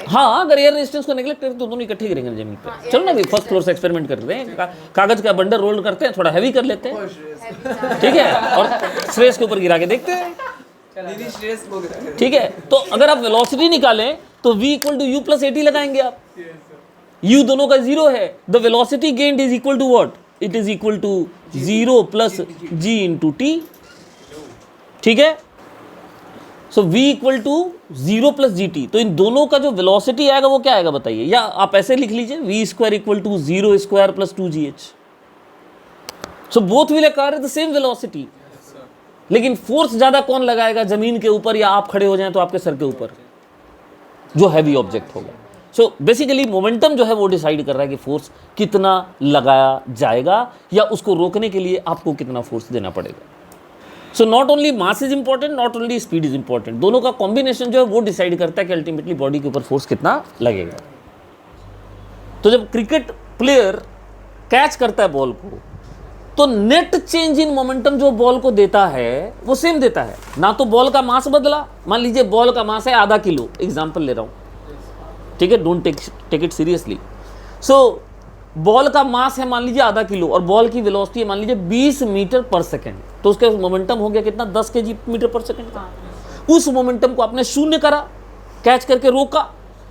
हाँ, अगर एयर रेजिस्टेंस को नेगलेक्ट करें तो दोनों इकट्ठे गिरेंगे जमीन पे। चलो ना, फर्स्ट फ्लोर से एक्सपेरिमेंट कर रहे हैं, कागज का बंडल रोल करते हैं, थोड़ा हैवी कर लेते हैं, ठीक है, और श्रेयस के ऊपर गिरा के देखते हैं, ठीक है। तो अगर आप वेलोसिटी निकालें तो v equal to u plus at लगाएंगे आप। u दोनों का 0 है, the velocity gained is equal to what? It is equal to 0 plus g into t। ठीक है, so v equal to 0 plus gt। तो इन दोनों का जो वेलोसिटी आएगा वो क्या आएगा बताइए, या आप ऐसे लिख लीजिए v square equal to 0 square plus 2gh। So both will acquire the same velocity, लेकिन फोर्स ज्यादा कौन लगाएगा, जमीन के ऊपर या आप खड़े हो जाएं तो आपके सर के ऊपर जो हैवी ऑब्जेक्ट होगा। सो बेसिकली मोमेंटम जो है वो डिसाइड कर रहा है कि फोर्स कितना लगाया जाएगा या उसको रोकने के लिए आपको कितना फोर्स देना पड़ेगा। So not only mass is important, not only speed is important, दोनों का कॉम्बिनेशन जो है वो डिसाइड करता है कि अल्टीमेटली बॉडी के ऊपर फोर्स कितना लगेगा। तो जब क्रिकेट प्लेयर कैच करता है बॉल को तो नेट चेंज इन मोमेंटम जो बॉल को देता है वो सेम देता है ना। तो बॉल का मास बदला, मान लीजिए बॉल का मास है आधा किलो, एग्जांपल ले रहा हूं, ठीक है, don't take it seriously. So ball का मास है मान लीजिए आधा किलो और बॉल की वेलोसिटी है मान लीजिए 20 मीटर पर सेकंड, तो उसका मोमेंटम हो गया कितना, 10 kg मीटर पर सेकंड का। उस मोमेंटम को आपने शून्य करा, कैच करके रोका,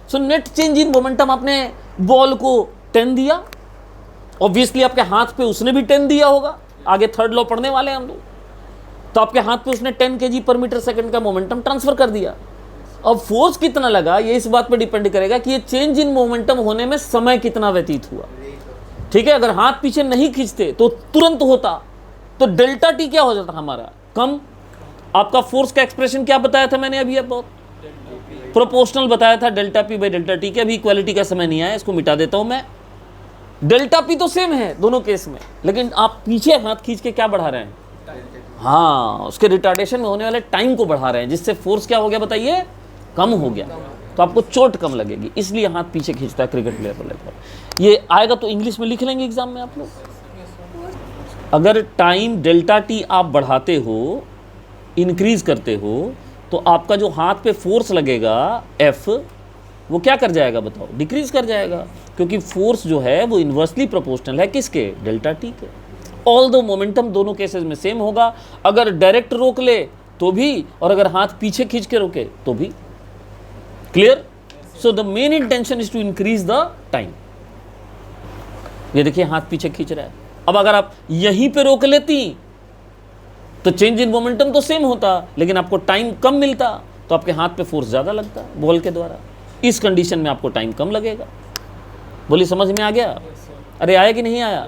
so net change in momentum आपने बॉल को 10 दिया। ऑब्वियसली आपके हाथ पे उसने भी 10 दिया होगा, आगे थर्ड लॉ पढ़ने वाले हैं हम लोग, तो आपके हाथ पे उसने 10 kg पर मीटर सेकंड का मोमेंटम ट्रांसफर कर दिया। अब फोर्स कितना लगा ये इस बात पे डिपेंड करेगा कि ये चेंज इन मोमेंटम होने में समय कितना व्यतीत हुआ, ठीक है। अगर हाथ पीछे नहीं खींचते तो तुरंत होता, तो डेल्टा टी क्या हो जाता हमारा, कम। आपका फोर्स का एक्सप्रेशन क्या बताया था मैंने अभी, बहुत प्रोपोर्शनल बताया था, delta P by delta T के। अभी इक्वालिटी का समय नहीं आया, इसको मिटा देता हूं मैं। डेल्टा पी तो सेम है दोनों केस में, लेकिन आप पीछे हाथ खींच के क्या बढ़ा रहे हैं, हाँ, उसके रिटार्डेशन में होने वाले टाइम को बढ़ा रहे हैं, जिससे फोर्स क्या हो गया बताइए, कम हो गया, तो आपको चोट कम लगेगी, इसलिए हाथ पीछे खींचता है क्रिकेट प्लेयर को लेकर। ये आएगा तो इंग्लिश में लिख लेंगे एग्जाम में आप लोग। अगर टाइम डेल्टा टी आप बढ़ाते हो, इंक्रीज करते हो, तो आपका जो हाथ पे फोर्स लगेगा एफ, वो क्या कर जाएगा बताओ, डिक्रीज कर जाएगा, क्योंकि फोर्स जो है वो इन्वर्सली प्रोपोर्शनल है किसके, डेल्टा टी के। ऑल दो मोमेंटम दोनों केसेस में सेम होगा, अगर डायरेक्ट रोक ले तो भी और अगर हाथ पीछे खींच के रोके तो भी। Clear? So the main intention is to increase the time. ये देखिए हाथ पीछे खींच रहा है, अब अगर आप यहीं पे रोक लेती तो चेंज इन मोमेंटम तो सेम होता, लेकिन आपको टाइम कम मिलता, तो आपके हाथ पे फोर्स ज्यादा लगता बॉल के द्वारा। इस कंडीशन में आपको टाइम कम लगेगा। बोलिए समझ में आ गया? अरे आया कि नहीं आया?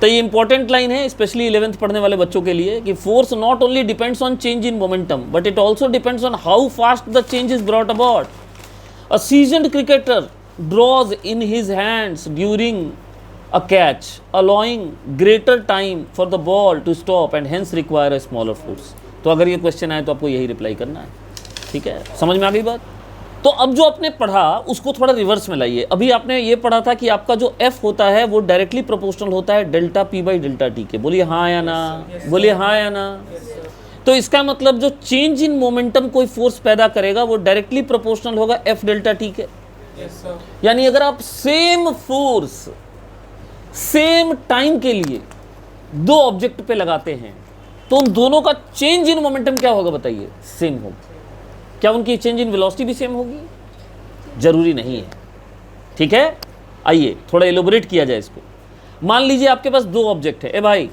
तो ये इंपॉर्टेंट लाइन है, स्पेशली 11th पढ़ने वाले बच्चों के लिए, कि force not only depends on change in momentum but it also depends on how fast the change is brought about. A seasoned cricketer draws in his hands during a catch, allowing greater time for the ball to stop and hence require a smaller force। तो अगर ये question आए तो आपको यही reply करना है, ठीक है? समझ में आ गई बात? तो अब जो आपने पढ़ा उसको थोड़ा रिवर्स में लाइए। अभी आपने ये पढ़ा था कि आपका जो F होता है वो डायरेक्टली प्रोपोर्शनल होता है delta P by delta T के। बोलिए हाँ या ना, बोलिए हाँ या ना। तो इसका मतलब जो चेंज इन मोमेंटम कोई फोर्स पैदा करेगा वो डायरेक्टली प्रोपोर्शनल होगा F डेल्टा T के। यानी अगर आप सेम फोर्स सेम टाइम के लिए दो ऑब्जेक्ट पे लगाते हैं तो उन दोनों का चेंज इन मोमेंटम क्या होगा बताइए, सेम होगा। क्या उनकी चेंज इन वेलोसिटी भी सेम होगी? जरूरी नहीं है, ठीक है। आइए थोड़ा एलोबरेट किया जाए इसको। मान लीजिए आपके पास दो ऑब्जेक्ट है। ए भाई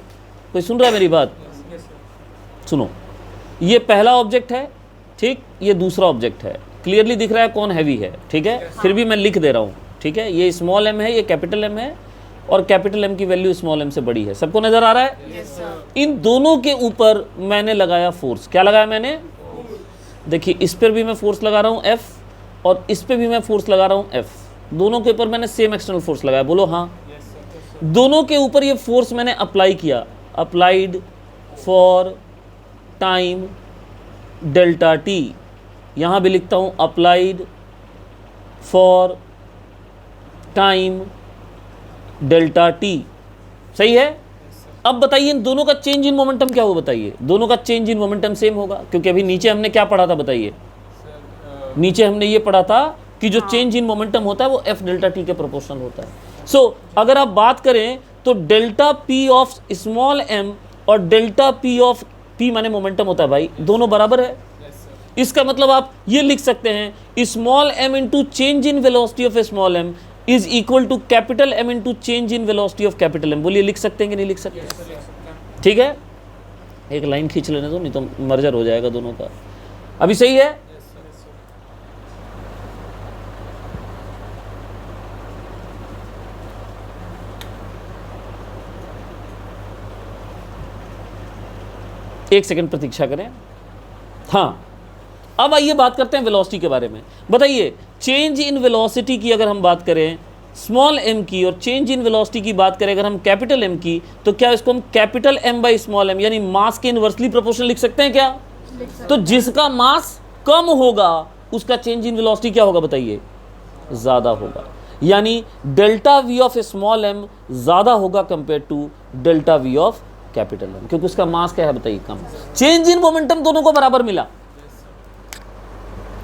कोई सुन रहा है मेरी बात? सुनो, ये पहला ऑब्जेक्ट है, ठीक, ये दूसरा ऑब्जेक्ट है। क्लियरली दिख रहा है कौन हैवी है, ठीक है, फिर भी मैं लिख दे रहा हूं, ठीक है। ये स्मॉल m है, ये कैपिटल M है, और कैपिटल M की वैल्यू स्मॉल m से बड़ी है। सबको नजर आ रहा है? इन दोनों के ऊपर मैंने लगाया फोर्स। क्या लगाया मैंने? देखिए इस पर भी मैं फोर्स लगा रहा हूं F, और इस पे भी मैं फोर्स लगा रहा हूं F। दोनों के ऊपर मैंने सेम एक्सटर्नल फोर्स लगाया। बोलो हाँ। दोनों के ऊपर ये फोर्स मैंने अप्लाई किया, applied for time delta T। यहां भी लिखता हूं applied for time delta T। सही है? अब बताइए इन दोनों का चेंज इन मोमेंटम क्या होगा बताइए? दोनों का चेंज इन मोमेंटम सेम होगा, क्योंकि अभी नीचे हमने क्या पढ़ा था बताइए? नीचे हमने ये पढ़ा था कि जो चेंज इन मोमेंटम होता है वो F डेल्टा T के प्रोपोर्शनल होता है। सो अगर आप बात करें तो delta P of small m और डेल्टा P ऑफ P माने मोमेंटम होता है भाई, दोनों बराबर है। इसका मतलब आप ये लिख सकते हैं small m into change in velocity of small m is equal to capital M into change in velocity of capital M। बोलिए लिख सकते हैं कि नहीं लिख सकते? ठीक है, एक लाइन खींच लेने दो, नहीं तो मर्जर हो जाएगा दोनों का। अभी सही है? एक सेकंड प्रतीक्षा करें। हाँ, अब आइए बात करते हैं वेलोसिटी के बारे में। बताइए चेंज इन वेलोसिटी की अगर हम बात करें स्मॉल m की, और चेंज इन वेलोसिटी की बात करें अगर हम कैपिटल M की, तो क्या इसको हम capital M by small m यानी मास के इनवर्सली प्रोपोर्शनल लिख सकते हैं क्या? तो जिसका मास कम होगा उसका चेंज इन वेलोसिटी क्या होगा बताइए? ज़्यादा होगा। यानी delta V of small m ज़्यादा होगा compare to delta V of capital M, क्योंकि उसका मास क्या है बताइए, कम। चेंज इन मोमेंटम दोनों को बराबर मिला,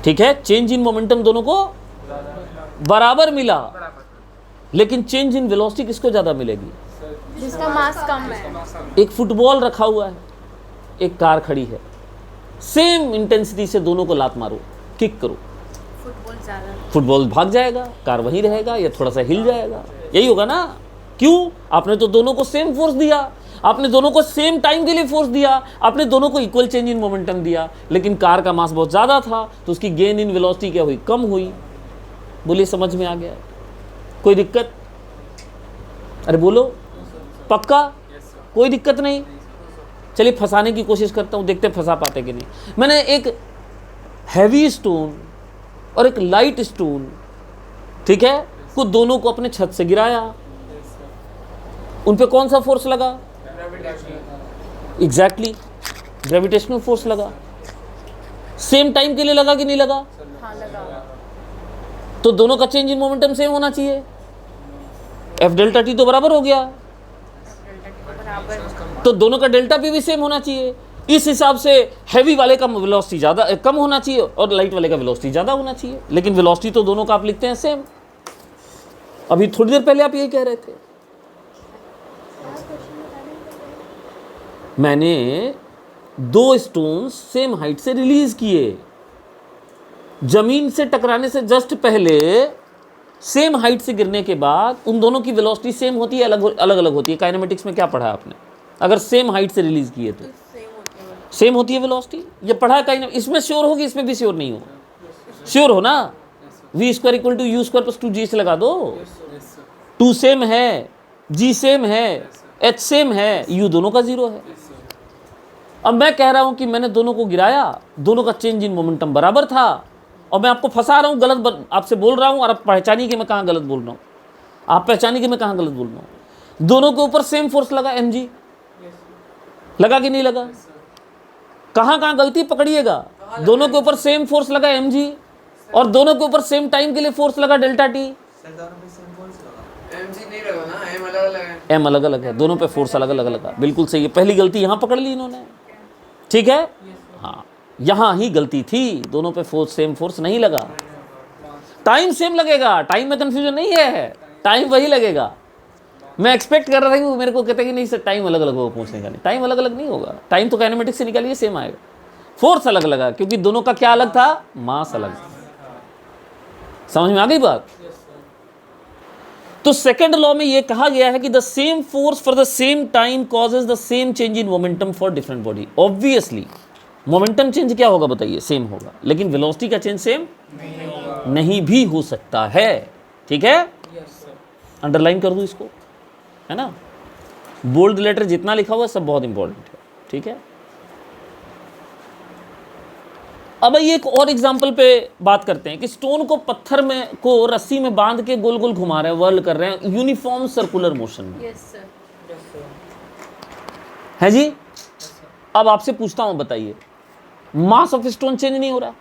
ठीक है, चेंज इन मोमेंटम दोनों को बराबर मिला, लेकिन चेंज इन वेलोसिटी किसको ज्यादा मिलेगी? जिसका मास कम है। एक फुटबॉल रखा हुआ है, एक कार खड़ी है, सेम इंटेंसिटी से दोनों को लात मारो, किक करो, फुटबॉल ज्यादा। फुटबॉल भाग जाएगा, कार वहीं रहेगा या थोड़ा सा हिल जाएगा, यही होगा ना। क्यों? आपने तो दोनों को सेम फोर्स दिया, आपने दोनों को सेम टाइम के लिए फोर्स दिया, आपने दोनों को इक्वल चेंज इन मोमेंटम दिया, लेकिन कार का मास बहुत ज़्यादा था तो उसकी गेन इन वेलोसिटी क्या हुई? कम हुई। बोलिए समझ में आ गया? कोई दिक्कत? अरे बोलो, पक्का? कोई दिक्कत नहीं? चलिए फंसाने की कोशिश करता हूँ, देखते फंसा पाते कि नहीं। मैंने एक हैवी स्टोन और एक लाइट स्टोन, ठीक है, को दोनों को अपने छत से गिराया, उन पे कौन सा फोर्स लगा? एग्जैक्टली, ग्रेविटेशनल फोर्स लगा। सेम टाइम के लिए लगा कि नहीं लगा? हाँ लगा। तो दोनों का चेंज इन मोमेंटम सेम होना चाहिए, एफ डेल्टा टी तो बराबर हो गया, बराबर। तो दोनों का डेल्टा पी भी सेम होना चाहिए। इस हिसाब से हैवी वाले का वेलोसिटी ज़्यादा कम होना चाहिए और लाइट वाले का वेलोसिटी ज़्यादा होना चाहिए, लेकिन वेलोसिटी तो दोनों का आप लिखते हैं सेम। अभी थोड़ी देर पहले आप यही कह रहे थे। मैंने दो स्टोन्स सेम हाइट से रिलीज किए, जमीन से टकराने से जस्ट पहले सेम हाइट से गिरने के बाद उन दोनों की वेलोसिटी सेम होती है, अलग अलग होती है? काइनेमेटिक्स में क्या पढ़ा है आपने? अगर सेम हाइट से रिलीज किए तो सेम होती है वेलोसिटी, ये पढ़ा है काइनेमेटिक्स। इसमें श्योर होगी, इसमें भी श्योर नहीं हो? श्योर हो ना? V square equal to U square plus 2g से लगा दो। 2 सेम है, g सेम है, h सेम है, u दोनों का 0 है। अब मैं कह रहा हूं कि मैंने दोनों को गिराया, दोनों का चेंज इन मोमेंटम बराबर था, और मैं आपको फंसा रहा हूं, गलत आपसे बोल रहा हूं, और आप पहचानिए कि मैं कहां गलत बोल रहा हूं। आप पहचानिए कि मैं कहां गलत बोल रहा हूं। दोनों के ऊपर सेम फोर्स लगा, mg लगा कि नहीं लगा? कहां कहां गलती पकड़िएगा। दोनों के ऊपर सेम फोर्स लगा mg, और दोनों के ऊपर सेम टाइम के लिए फोर्स लगा डेल्टा टी। mg नहीं लगा ना, m अलग अलग है। m अलग अलग है, दोनों पे फोर्स अलग अलग लगा, बिल्कुल सही है। पहली गलती यहां पकड़ ली इन्होंने, ठीक है, हाँ यहां ही गलती थी, दोनों पे फोर्स सेम फोर्स नहीं लगा। टाइम सेम लगेगा, टाइम में कंफ्यूजन नहीं है, टाइम वही लगेगा। मैं एक्सपेक्ट कर रहा था कि वो मेरे को कहते कि नहीं सर टाइम अलग अलग होगा, पूछने का नहीं, टाइम अलग अलग नहीं होगा, टाइम तो काइनेमेटिक्स से निकालिए सेम आएगा, फोर्स अलग लगा क्योंकि दोनों का क्या अलग था? मास अलग था। समझ में आ गई बात? तो सेकंड लॉ में ये कहा गया है कि the same force for the same time causes the same change in momentum for different body. Obviously momentum change क्या होगा बताइए? सेम होगा, लेकिन वेलोसिटी का चेंज सेम नहीं भी हो सकता है, ठीक है? अंडरलाइन कर दूं इसको, है ना? बोल्ड लेटर जितना लिखा हुआ है सब बहुत इंपॉर्टेंट है, ठीक है? अब ये एक और एग्जांपल पे बात करते हैं कि स्टोन को पत्थर में को रस्सी में बांध के गोल गोल घुमा रहे हैं, वर्ल कर रहे हैं यूनिफॉर्म सर्कुलर मोशन में, यस सर। है जी? अब आपसे पूछता हूं, बताइए, मास ऑफ स्टोन चेंज नहीं हो रहा,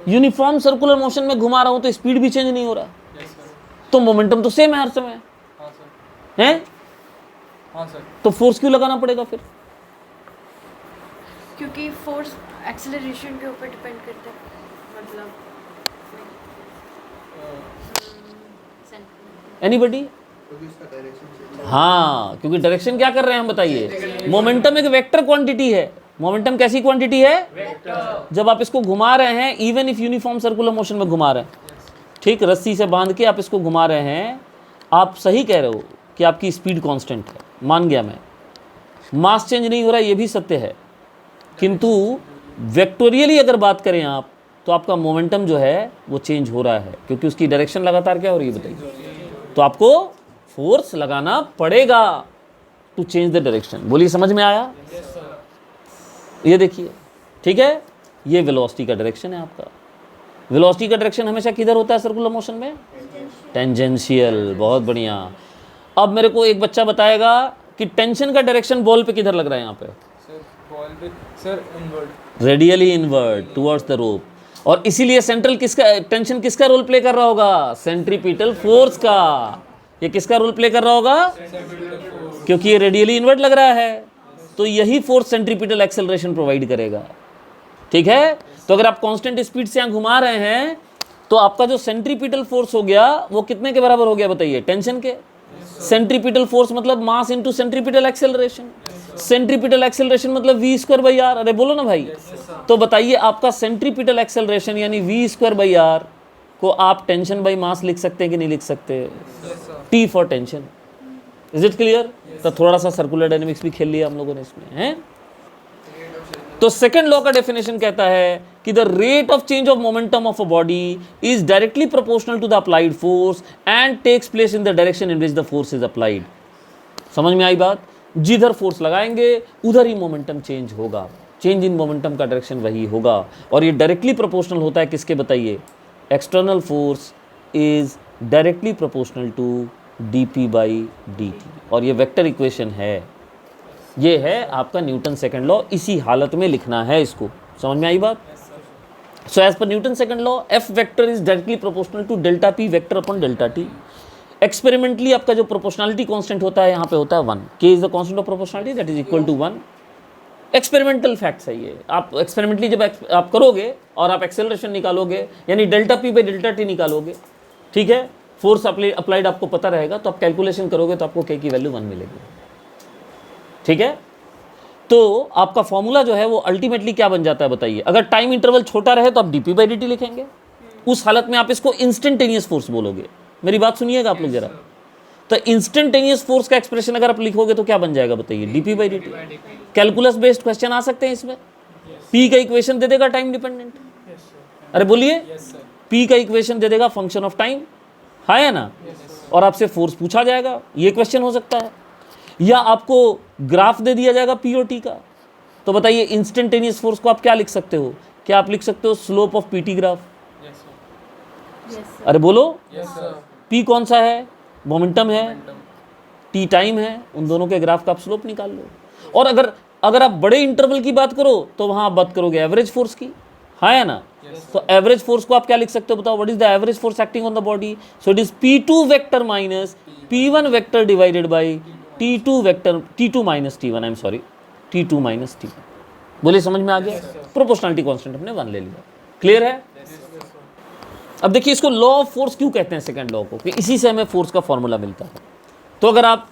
यूनिफॉर्म सर्कुलर मोशन में घुमा रहा हूं तो स्पीड भी चेंज नहीं हो रहा, तो मोमेंटम तो सेम है हर समय, है? हाँ सर। तो फोर्स क्यों लगाना पड़ेगा फिर? क्योंकि फोर्स एक्सेलरेशन के ऊपर डिपेंड करता है, मतलब एनीबडी? हाँ, क्योंकि डायरेक्शन क्या कर रहे हैं हम बताइए? मोमेंटम एक वेक्टर क्वांटिटी है। मोमेंटम कैसी क्वांटिटी है? वेक्टर। जब आप इसको घुमा रहे हैं, even if uniform circular motion में घुमा रहे हैं, ठीक, रस्सी से बांध के आप इसको घुमा रहे हैं, आप सही कह रहे हो कि आपकी स्पीड कांस्टेंट है, मान गया मैं। मास चेंज नहीं हो रहा, ये भी सत्य है, किंतु वेक्टोरियली अगर बात करें आप, तो आपका मोमेंटम जो है वो चेंज हो रहा है, क्योंकि उसकी डायरेक्शन लगातार क्या हो रही है बताइए? तो आपको फोर्स लगाना पड़ेगा टू चेंज द डायरेक्शन। बोलिए समझ में आया? ये देखिए, ठीक है, ये वेलोसिटी का डायरेक्शन है आपका। वेलोसिटी का डायरेक्शन हमेशा किधर होता है सर्कुलर मोशन में? टेंजेंशियल। बहुत बढ़िया। अब मेरे को एक बच्चा बताएगा कि टेंशन का डायरेक्शन बॉल पे किधर लग रहा है? यहाँ पे सर बॉल पे sir inward, radially inward towards the rope, और इसीलिए सेंट्रल किसका टेंशन किसका रोल प्ले कर रहा होगा? सेंट्रीपिटल फोर्स का। ये किसका रोल प्ले कर रहा होगा? क्योंकि ये रेडियली इनवर्ट लग रहा है, तो यही फोर्स सेंट्रीपिटल एक्सेलरेशन प्रोवाइड करेगा। ठीक है, तो अगर आप कांस्टेंट स्पीड से यहाँ घुमा रहे हैं तो आपका जो सेंट्रीपिटल फोर्स हो गया वो कितने के बराबर हो गया बताइए? टेंशन के। सेंट्रीपिटल फोर्स मतलब mass into centripetal acceleration. Centripetal acceleration मतलब v स्क्वायर बाई आर। अरे बोलो ना भाई। तो बताइए आपका सेंट्रीपिटल एक्सेलरेशन यानी v स्क्वायर बाई आर को आप टेंशन बाई मास लिख सकते हैं कि नहीं लिख सकते? T for tension. Is it clear? तो थोड़ा सा सर्कुलर डायनेमिक्स भी खेल लिया हम लोगों ने इसमें, हैं? तो सेकंड लॉ का डेफिनेशन कहता है कि the rate of change of momentum of a body is directly proportional to the applied force and takes place in the direction in which the force is applied. समझ में आई बात? जिधर force लगाएंगे उधर ही मोमेंटम चेंज होगा, change in momentum का डायरेक्शन वही होगा। और ये डायरेक्टली प्रोपोर्शनल होता है किसके बताइए? External force is directly proportional to dp by dt। और ये वेक्टर इक्वेशन है, ये है आपका न्यूटन सेकंड लॉ। इसी हालत में लिखना है इसको। समझ में आई बात? So as per Newton second law f vector is directly proportional to delta p vector upon delta t। Experimentally आपका जो प्रोपोर्शनलिटी कांस्टेंट होता है यहाँ पे होता है 1। k is the constant of proportionality that is equal to 1। Experimental facts है ये। आप एक्सपेरिमेंटली जब आप करोगे और आप एक्सेलरेशन निकालोगे यानी delta p by delta t निकालोगे, ठीक है, फोर्स अप्लाइड आपको पता रहेगा, तो आप कैलकुलेशन करोगे तो आपको k की वैल्यू 1 मिलेगी। ठीक है, तो आपका फॉर्मूला जो है वो अल्टीमेटली क्या बन जाता है बताइए? अगर टाइम इंटरवल छोटा रहे तो आप dp बाई dt लिखेंगे, उस हालत में आप इसको इंस्टेंटेनियस फोर्स बोलोगे। मेरी बात सुनिएगा आप लोग जरा। तो इंस्टेंटेनियस फोर्स का एक्सप्रेशन अगर आप लिखोगे तो क्या बन जाएगा बताइए? dp by dt। Calculus based question आ सकते हैं इसमें। p का इक्वेशन दे देगा टाइम डिपेंडेंट। अरे बोलिए, p का इक्वेशन दे देगा फंक्शन ऑफ टाइम, हाँ या ना? और आपसे फोर्स पूछा जाएगा, ये क्वेश्चन हो सकता है। या आपको ग्राफ दे दिया जाएगा p और t का, तो बताइए इंस्टेंटेनियस फोर्स को आप क्या लिख सकते हो? क्या आप लिख सकते हो स्लोप ऑफ pt ग्राफ? अरे बोलो, p कौन सा है? मोमेंटम है, t टाइम है, उन दोनों के ग्राफ का आप स्लोप निकाल लो। और अगर आप बड़े इंटरवल की बात करो तो वहां आप बात करोगे एवरेज फोर्स की, हाँ या ना? तो एवरेज फोर्स को आप क्या लिख सकते हो बताओ? What is the average force acting on the body? So it is p2 vector minus p1 vector divided by t2 vector, t2 minus t1, I am sorry, t2 minus t1। बोलिए समझ में आ गया? प्रोपोर्शनलिटी कांस्टेंट हमने 1 ले लिया। Clear है? अब देखिए इसको लॉ ऑफ फोर्स क्यों कहते हैं सेकंड लॉ को, कि इसी से हमें फोर्स का फॉर्मूला मिलता है। तो अगर आप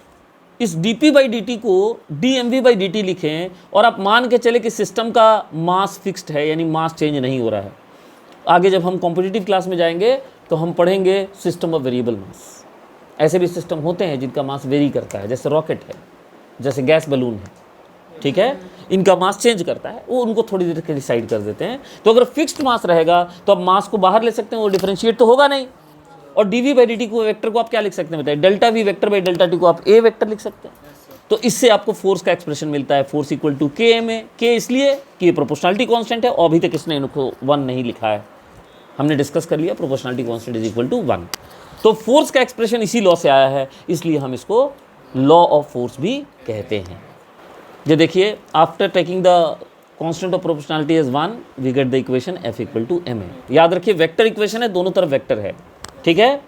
इस dp बाई dt को dmv बाई dt लिखें और आप मान के चले कि सिस्टम का मास फिक्स्ड है यानी मास चेंज नहीं हो रहा है, आगे जब हम कॉम्पिटिटिव क्लास में जाएंगे तो हम पढ़ेंगे सिस्टम ऑफ वेरिएबल मास। ऐसे भी सिस्टम होते हैं जिनका मास वेरी करता है, जैसे रॉकेट है, जैसे गैस बलून है, ठीक है, इनका मास चेंज करता है, वो उनको थोड़ी देर के डिसाइड कर देते हैं। तो अगर फिक्स्ड मास रहेगा तो आप मास को बाहर ले सकते हैं, वो डिफरेंशिएट तो होगा नहीं। और dv बाई dt को वेक्टर को आप क्या लिख सकते हैं बताइए? Delta v vector by delta t को आप a वेक्टर लिख सकते हैं। तो इससे आपको फोर्स का एक्सप्रेशन मिलता है, force equal to k m a। k इसलिए कि ये प्रोपोर्शनलिटी कांस्टेंट है और अभी तक इसने इनको 1 नहीं लिखा है, हमने डिस्कस कर लिया proportionality constant is equal to 1। तो फोर्स का एक्सप्रेशन इसी लॉ से आया है, इसलिए हम इसको लॉ ऑफ फोर्स भी कहते हैं। ये देखिए, after taking the constant of proportionality as 1 we get the equation f equal to ma। याद रखिए वेक्टर इक्वेशन है, दोनों तरफ वेक्टर है, ठीक है।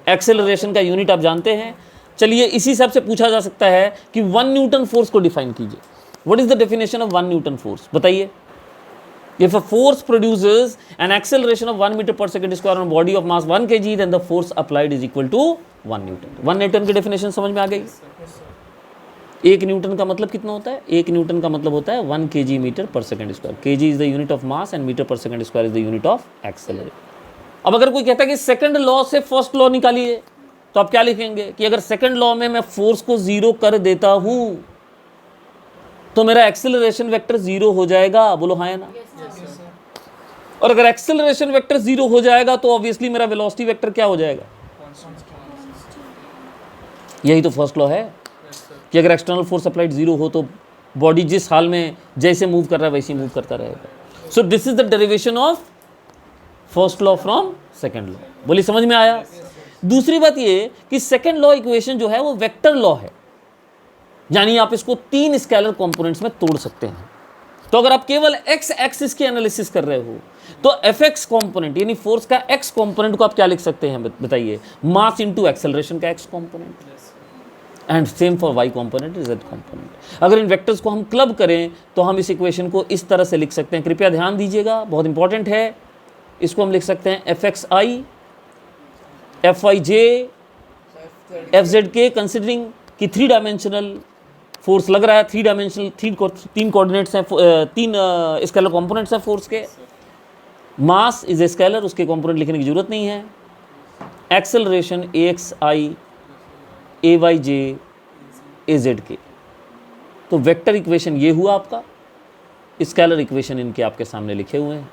एक्सेलरेशन का यूनिट आप जानते हैं। चलिए इसी हिसाब से पूछा जा सकता है कि 1 न्यूटन फोर्स को डिफाइन कीजिए। What is the definition of 1 Newton force बताइए? If a force produces an acceleration of 1 meter per second square on a body of mass 1 kg, then the force applied is equal to 1 Newton। 1 Newton की definition समझ में आ गई? 1 Newton का मतलब कितना होता है? 1 न्यूटन का मतलब होता है 1 kg metre per second square. kg is the unit of mass and metre per second square is the unit of acceleration. अब अगर कोई कहता है कि सेकंड लॉ से फर्स्ट लॉ निकालिए, तो आप क्या लिखेंगे कि अगर सेकंड लॉ में मैं फोर्स को 0 कर देता हूं तो मेरा एक्सेलरेशन वेक्टर 0 हो जाएगा। बोलो हाँ या ना? और अगर एक्सेलरेशन वेक्टर 0 हो जाएगा तो ऑब्वियसली मेरा वेलोसिटी वेक्टर क्या हो जाएगा? यही तो फर्स्ट लॉ है कि अगर एक्सटर्नल फोर्स अप्लाइड 0 हो तो बॉडी जिस हाल में जैसे मूव कर रहा है वैसे ही मूव करता रहेगा। So this is the derivation of first law from second law. बोली समझ में आया? दूसरी बात ये कि सेकंड लॉ इक्वेशन जो है वो वेक्टर लॉ है, यानी आप इसको 3 स्केलर कंपोनेंट्स में तोड़ सकते हैं। तो अगर आप केवल x एक्सिस की एनालिसिस कर रहे हो तो fx कंपोनेंट यानी फोर्स का x कंपोनेंट को आप क्या लिख सकते हैं बताइए? मास इनटू एक्सेलरेशन का x component. And same for Y component is Z component. अगर इन वेक्टर्स को हम क्लब करें तो हम इस इक्वेशन को इस तरह से लिख सकते हैं, कृपया ध्यान दीजिएगा, बहुत इंपॉर्टेंट है। इसको हम लिख सकते हैं F X I F Y J F Z के, कंसिडरिंग कि 3 डायमेंशनल फोर्स लग रहा है, 3 डायमेंशनल 3 कोऑर्डिनेट्स हैं, 3 स्केलर कंपोनेंट्स हैं फोर्स के। मास इज ए स्केलर, उसके कंपोनेंट लिखने की जरूरत नहीं है। एक्सेलरेशन ए एक्स आई ए वाई जे ए जेड के। तो वेक्टर इक्वेशन ये हुआ आपका, स्केलर इक्वेशन इनके आपके सामने लिखे हुए हैं।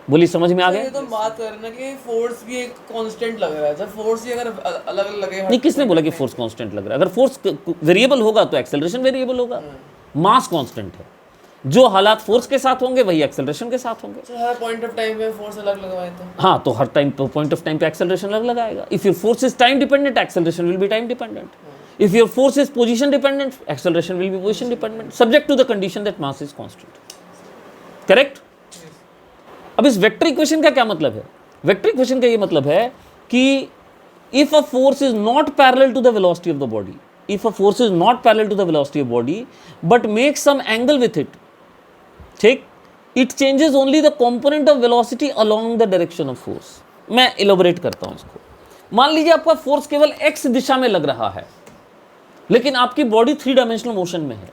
बोली समझ में आ ये गया? तो बात कर रहे हैं ना कि फोर्स भी एक कांस्टेंट लग रहा है। जब फोर्स ही अगर अलग अलग लगे, नहीं, किसने बोला कि फोर्स कांस्टेंट लग रहा है? अगर फोर्स वेरिएबल होगा तो एक्सेलरेशन वेरिएबल होगा। मास कांस्टेंट है, जो हालात फोर्स के साथ होंगे वही एक्सेलरेशन के साथ होंगे। तो हर पॉइंट ऑफ टाइम पे फोर्स अलग लगवाए तो हाँ, तो हर टाइम पॉइंट ऑफ टाइम पे एक्सेलरेशन अलग लगाएगा। If your force is time dependent, acceleration will be time dependent. If your force is position dependent, acceleration will be position dependent, subject to the condition that mass is constant. Correct? अब इस vector equation का क्या मतलब है? Vector equation का ये मतलब है कि if a force is not parallel to the velocity of the body, if a force is not parallel to the velocity of body but make some angle with it, ठीक, it changes only the component of velocity along the direction of force. मैं elaborate करता हूं इसको। मान लीजिए आपका force केवल x दिशा में लग रहा है, लेकिन आपकी बॉडी 3 डायमेंशनल मोशन में है।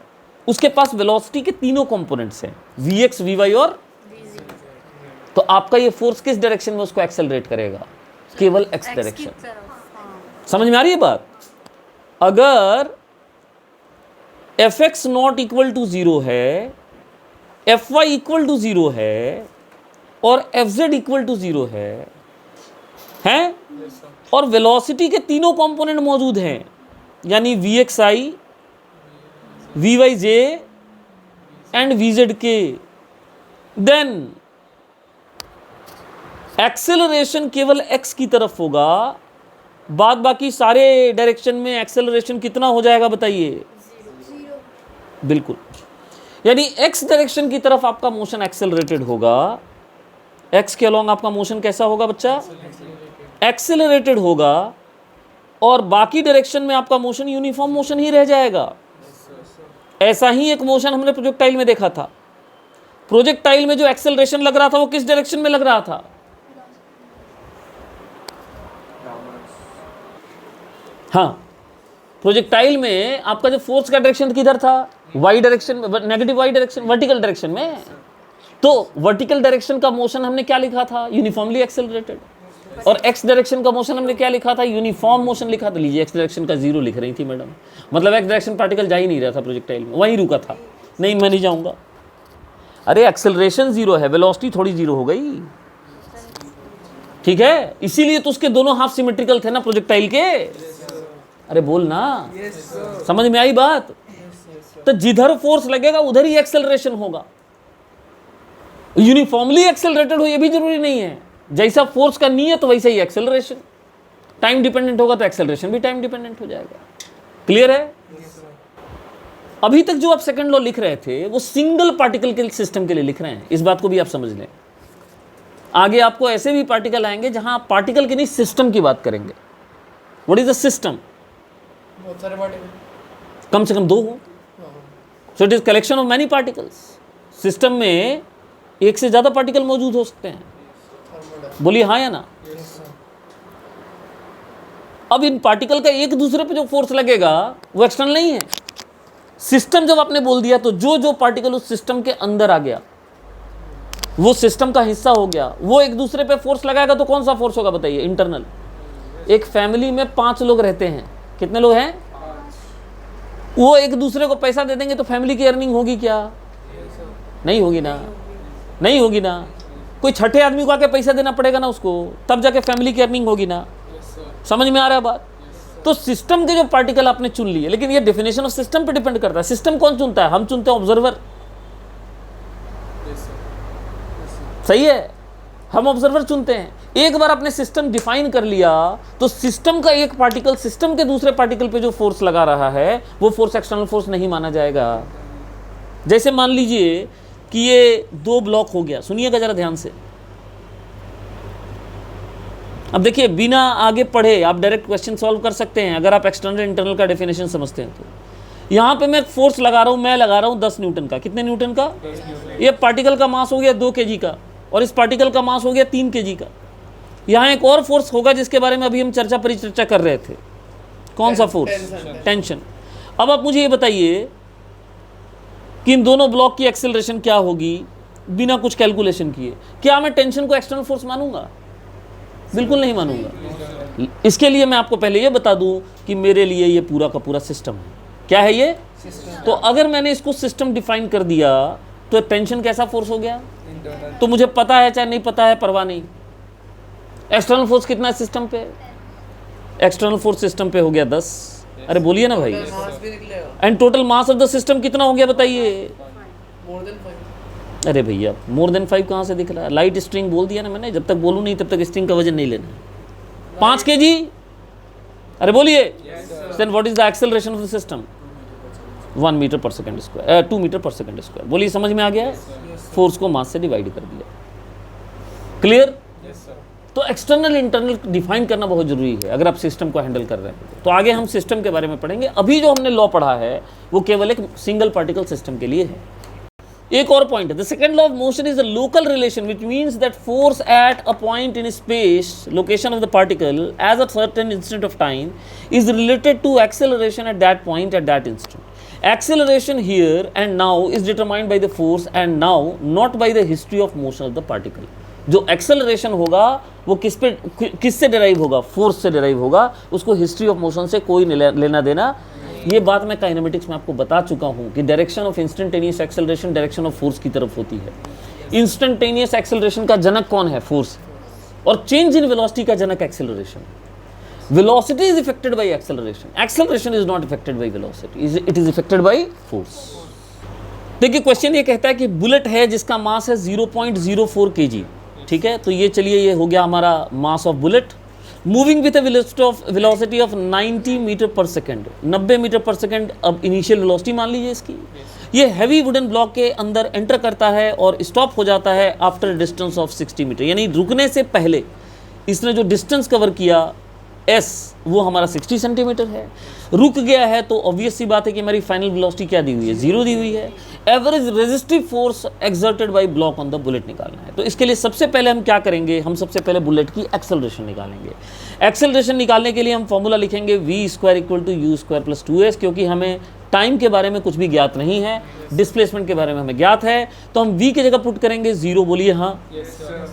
उसके पास वेलोसिटी के तीनों कंपोनेंट्स हैं, वी एक्स वी वाई और, तो आपका ये फोर्स किस डायरेक्शन में उसको एक्सेलरेट करेगा? केवल एक्स डायरेक्शन। समझ में आ रही है बात? अगर F X not equal to 0 है, एफ वाई इक्वल टू 0 है और एफ जेड इक्वल टू 0 है और वेलोसिटी के तीनों कंपोनेंट मौजूद हैं, यानी V X I V Y J and V Z के, देन एक्सेलरेशन केवल एक्स की तरफ होगा, बाद बाकी सारे डायरेक्शन में एक्सेलरेशन कितना हो जाएगा बताइए? बिल्कुल, यानी एक्स डायरेक्शन की तरफ आपका मोशन एक्सेलरेटेड होगा। एक्स के अलोंग आपका मोशन कैसा होगा बच्चा? एक्सेलरेटेड होगा, और बाकी डायरेक्शन में आपका मोशन यूनिफॉर्म मोशन ही रह जाएगा। ऐसा ही एक मोशन हमने प्रोजेक्टाइल में देखा था। प्रोजेक्टाइल में जो एक्सेलरेशन लग रहा था वो किस डायरेक्शन में लग रहा था? हाँ, प्रोजेक्टाइल में आपका जो फोर्स का डायरेक्शन किधर था? वाई डायरेक्शन में, negative Y direction, vertical direction में। तो वर्टिकल डायरेक्शन का मोशन हमने क्या लिखा था? Uniformly accelerated. और एक्स डायरेक्शन का मोशन हमने क्या लिखा था? यूनिफॉर्म मोशन लिखा था। लीजिए, एक्स डायरेक्शन का 0 लिख रही थी मैडम, मतलब एक्स डायरेक्शन पार्टिकल जा ही नहीं रहा था प्रोजेक्टाइल में, वहीं रुका था। नहीं, मैं नहीं जाऊंगा। अरे एक्सेलरेशन 0 है, वेलोसिटी थोड़ी 0 हो गई, ठीक है? इसीलिए तो उसके दोनों हाफ सिमेट्रिकल थे ना प्रोजेक्टाइल के। अरे बोल ना, समझ में आई बात? तो जिधर फोर्स लगेगा उधर ही एक्सेलरेशन होगा। यूनिफॉर्मली एक्सेलरेटेड हो ये भी जरूरी नहीं है। जैसा फोर्स का नियत वैसे ही एक्सेलरेशन। टाइम डिपेंडेंट होगा तो एक्सेलरेशन भी टाइम डिपेंडेंट हो जाएगा। क्लियर है? अभी तक जो आप सेकंड लॉ लिख रहे थे वो सिंगल पार्टिकल के सिस्टम के लिए लिख रहे हैं, इस बात को भी आप समझ लें। आगे आपको ऐसे भी पार्टिकल आएंगे जहां आप पार्टिकल के नहीं सिस्टम की बात करेंगे। What is the system? बहुत सारे पार्टिकल, कम से कम 2 हो। सो it is collection of many particles. System में एक से ज्यादा पार्टिकल मौजूद हो सकते हैं। बोलिए हाँ या ना? अब इन पार्टिकल का एक दूसरे पे जो फोर्स लगेगा वो एक्सटर्नल नहीं है। सिस्टम जब आपने बोल दिया तो जो जो पार्टिकल उस सिस्टम के अंदर आ गया वो सिस्टम का हिस्सा हो गया, वो एक दूसरे पे फोर्स लगाएगा तो कौन सा फोर्स होगा बताइए? इंटरनल। एक फैमिली में 5 लोग रहते हैं, कितने लोग हैं? वो एक दूसरे को पैसा दे देंगे तो फैमिली की अर्निंग होगी क्या? नहीं होगी ना, नहीं होगी ना। कोई छठे आदमी को आके पैसा देना पड़ेगा ना उसको, तब जाके फैमिली की अर्निंग होगी ना। समझ में आ रहा है बात? तो सिस्टम के जो पार्टिकल आपने चुन लिए, लेकिन ये डेफिनेशन ऑफ सिस्टम पे डिपेंड करता है। सिस्टम कौन चुनता है? हम चुनते हैं, ऑब्जर्वर। सही है, हम ऑब्जर्वर चुनते हैं। एक बार आपने सिस्टम डिफाइन कर लिया तो सिस्टम का एक पार्टिकल सिस्टम के दूसरे पार्टिकल पे जो फोर्स लगा रहा है वो फोर्स एक्सटर्नल फोर्स नहीं माना जाएगा। जैसे मान लीजिए कि ये 2 ब्लॉक हो गया, सुनिएगा जरा ध्यान से। अब देखिए, बिना आगे पढ़े आप डायरेक्ट क्वेश्चन सॉल्व कर सकते हैं अगर आप एक्सटर्नल इंटरनल का डेफिनेशन समझते हैं तो। यहाँ पे मैं फोर्स लगा रहा हूँ, मैं लगा रहा हूँ 10 न्यूटन का। कितने न्यूटन का? ये पार्टिकल का मास हो गया 2 kg का, और इस पार्टिकल का मास हो गया 3 kg का। यहाँ एक और फोर्स होगा जिसके बारे में अभी हम परिचर्चा कर रहे थे। कौन सा फोर्स? टेंशन। अब आप मुझे ये बताइए कि इन दोनों ब्लॉक की एक्सेलरेशन क्या होगी बिना कुछ कैलकुलेशन किए। क्या मैं टेंशन को एक्सटर्नल फोर्स मानूंगा? बिल्कुल नहीं मानूंगा। इसके लिए मैं आपको पहले ये बता दूं कि मेरे लिए ये पूरा का पूरा सिस्टम है। क्या है ये? तो अगर मैंने इसको सिस्टम डिफाइन कर दिया तो टेंशन कैसा फोर्स हो गया? तो मुझे पता है चाहे नहीं पता है, परवाह नहीं। एक्सटर्नल फोर्स कितना है सिस्टम पे? एक्सटर्नल फोर्स सिस्टम पे हो गया 10। अरे बोलिए ना भाई। मास भी निकलेगा and total mass of the system कितना हो गया बताइए? More than 5। अरे भैया, मोर देन 5 कहाँ से दिख रहा है? लाइट स्ट्रिंग बोल दिया ना मैंने, जब तक बोलूँ नहीं तब तक स्ट्रिंग का वजन नहीं लेना। 5 kg। अरे बोलिए। Then what is the acceleration of the system? 1 metre per second square, 2 metre per second square. बोलिए, समझ में आ गया? फोर्स को मास से डिवाइड कर दिया। क्लियर? तो एक्सटर्नल इंटरनल डिफाइन करना बहुत जरूरी है अगर आप सिस्टम को हैंडल कर रहे हैं। तो आगे हम सिस्टम के बारे में पढ़ेंगे। अभी जो हमने लॉ पढ़ा है वो केवल एक सिंगल पार्टिकल सिस्टम के लिए है। एक और पॉइंट है, the second law of motion is a local relation which means that force at a point in space, location of the particle as a certain instant of time is related to acceleration at that point at that instant. Acceleration here and now is determined by the force and now, not by the history of motion of the particle. जो acceleration होगा वो किससे derive होगा? Force से derive होगा। उसको history of motion से कोई लेना देना। ये बात मैं काइनेमेटिक्स में आपको बता चुका हूं कि direction of instantaneous acceleration direction of force की तरफ होती है। इंस्टेंटेनियस एक्सेलरेशन का जनक कौन है? फोर्स। और चेंज इन वेलोसिटी का जनक acceleration. Velocity is affected by acceleration, acceleration is not affected by velocity, it is affected by force. देखिए, क्वेश्चन ये कहता है कि बुलेट है जिसका मास है 0.04 kg। ठीक है, तो ये चलिए, ये हो गया हमारा mass of bullet. Moving with velocity of 90 metre per second, 90 metre per second. अब इनिशियल वेलोसिटी मान लीजिए इसकी। ये हैवी वुडन ब्लॉक के अंदर एंटर करता है और स्टॉप हो जाता है आफ्टर डिस्टेंस ऑफ 60 मीटर, यानी रुकने से पहले इसने जो डिस्टेंस कवर किया s वो हमारा 60 सेंटीमीटर है। रुक गया है तो ऑब्वियस सी बात है कि हमारी फाइनल वेलोसिटी क्या दी हुई है? 0 दी हुई है। Average resistive force exerted by block on the bullet निकालना है। तो इसके लिए सबसे पहले हम क्या करेंगे? हम सबसे पहले बुलेट की एक्सेलरेशन निकालेंगे। एक्सेलरेशन निकालने के लिए हम फॉर्मूला लिखेंगे v² = u² + 2s, क्योंकि हमें टाइम के बारे में कुछ भी ज्ञात नहीं है, डिस्प्लेसमेंट के बारे में हमें ज्ञात है। तो हम v की जगह पुट करेंगे 0, बोलिए हाँ।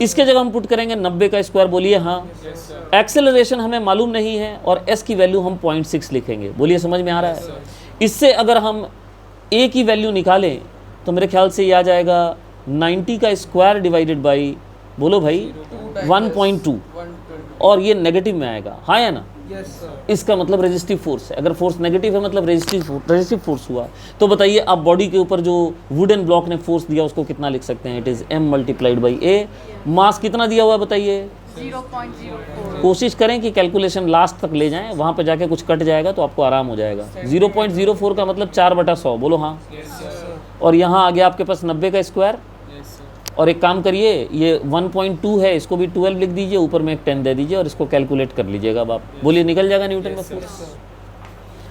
इसके जगह हम पुट करेंगे 90 का स्क्वायर, बोलिए हाँ। एक्सेलरेशन हमें मालूम नहीं है और s की वैल्यू हम 0.6 लिखेंगे, बोलिए समझ में आ रहा है? इससे अगर हम a की वैल्यू निकालें तो मेरे ख्याल से ये आ जाएगा 90 का स्क्वायर डिवाइडेड बाई, बोलो भाई, 1.2, और ये नेगेटिव में आएगा, हाँ या ना? इसका मतलब रेजिस्टिव फोर्स है। अगर फोर्स नेगेटिव है मतलब रेजिस्टिव फोर्स हुआ। तो बताइए, आप बॉडी के ऊपर जो वुडन ब्लॉक ने फोर्स दिया उसको कितना लिख सकते हैं? It is m × a। मास कितना दिया हुआ है बताइए? 0.04। कोशिश करें कि कैलकुलेशन लास्ट तक ले जाएं, वहाँ पर जाके कुछ कट जाएगा तो आपको आराम हो जाएगा। 0.04 का मतलब 4/100, बोलो हाँ। और यहाँ आ गया आपके पास 90 का स्क्वायर। और एक काम करिए, ये 1.2 है, इसको भी 12 लिख दीजिए, ऊपर में एक 10 दे दीजिए और इसको कैलकुलेट कर लीजिएगा। अब आप बोलिए, निकल जाएगा न्यूटन में फोर्स।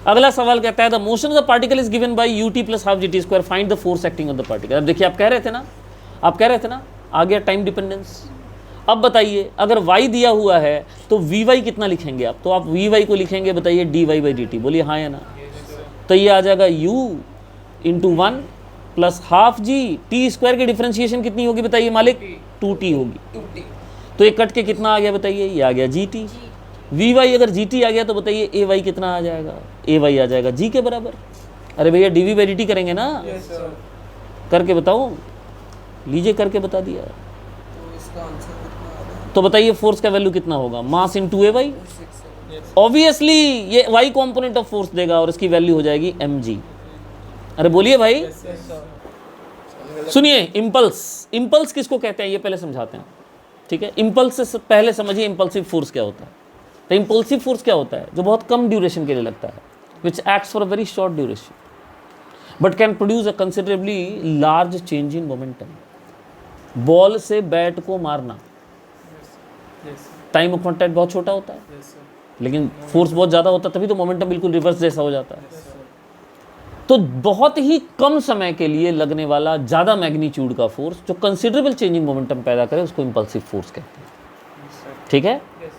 अगला सवाल कहता है the motion of the particle is given bye ut + ½ gt², find the force acting on the particle. अब देखिए, आप कह रहे थे ना, आ गया टाइम डिपेंडेंस। अब बताइए, अगर y दिया हुआ है तो vy कितना लिखेंगे आप? तो आप vy को लिखेंगे, बताइए dy/dt, बोलिए हाँ या ना? तो ये आ जाएगा u × 1 + ½ g। t² की डिफरेंशिएशन कितनी होगी बताइए मालिक? 2t होगी। तो ये कट के कितना आ गया बताइए? ये आ गया gt। vy अगर gt आ गया तो बताइए ay कितना आ जाएगा? ay आ जाएगा g के बराबर। अरे भैया, dv/dt करेंगे ना? करके बताओ, लीजिए करके बता दिया। तो इसका आंसर कितना आ रहा है? तो बताइए फोर्स का वैल्यू कितना होगा? मास × ay। ऑब्वियसली ये y कॉम्पोनेंट ऑफ फोर्स देगा और इसकी वैल्यू हो जाएगी mg। अरे बोलिए भाई। सुनिए, इंपल्स किसको कहते हैं ये पहले समझाते हैं, ठीक है? इंपल्स से पहले समझिए इम्पल्सिव फोर्स क्या होता है। तो इम्पल्सिव फोर्स क्या होता है? जो बहुत कम ड्यूरेशन के लिए लगता है, which acts for a very short duration but can produce a considerably large change in momentum. Ball से बैट को मारना, टाइम ऑफ कॉन्टैक्ट बहुत छोटा होता है, Yes, sir. लेकिन फोर्स बहुत ज़्यादा होता है, तभी तो मोमेंटम बिल्कुल रिवर्स जैसा हो जाता है। Yes, sir. तो बहुत ही कम समय के लिए लगने वाला ज़्यादा मैग्नीट्यूड का फोर्स जो कंसिडरेबल चेंजिंग मोमेंटम पैदा करे उसको इम्पल्सिव फोर्स कहते हैं। Yes, sir. ठीक है, Yes.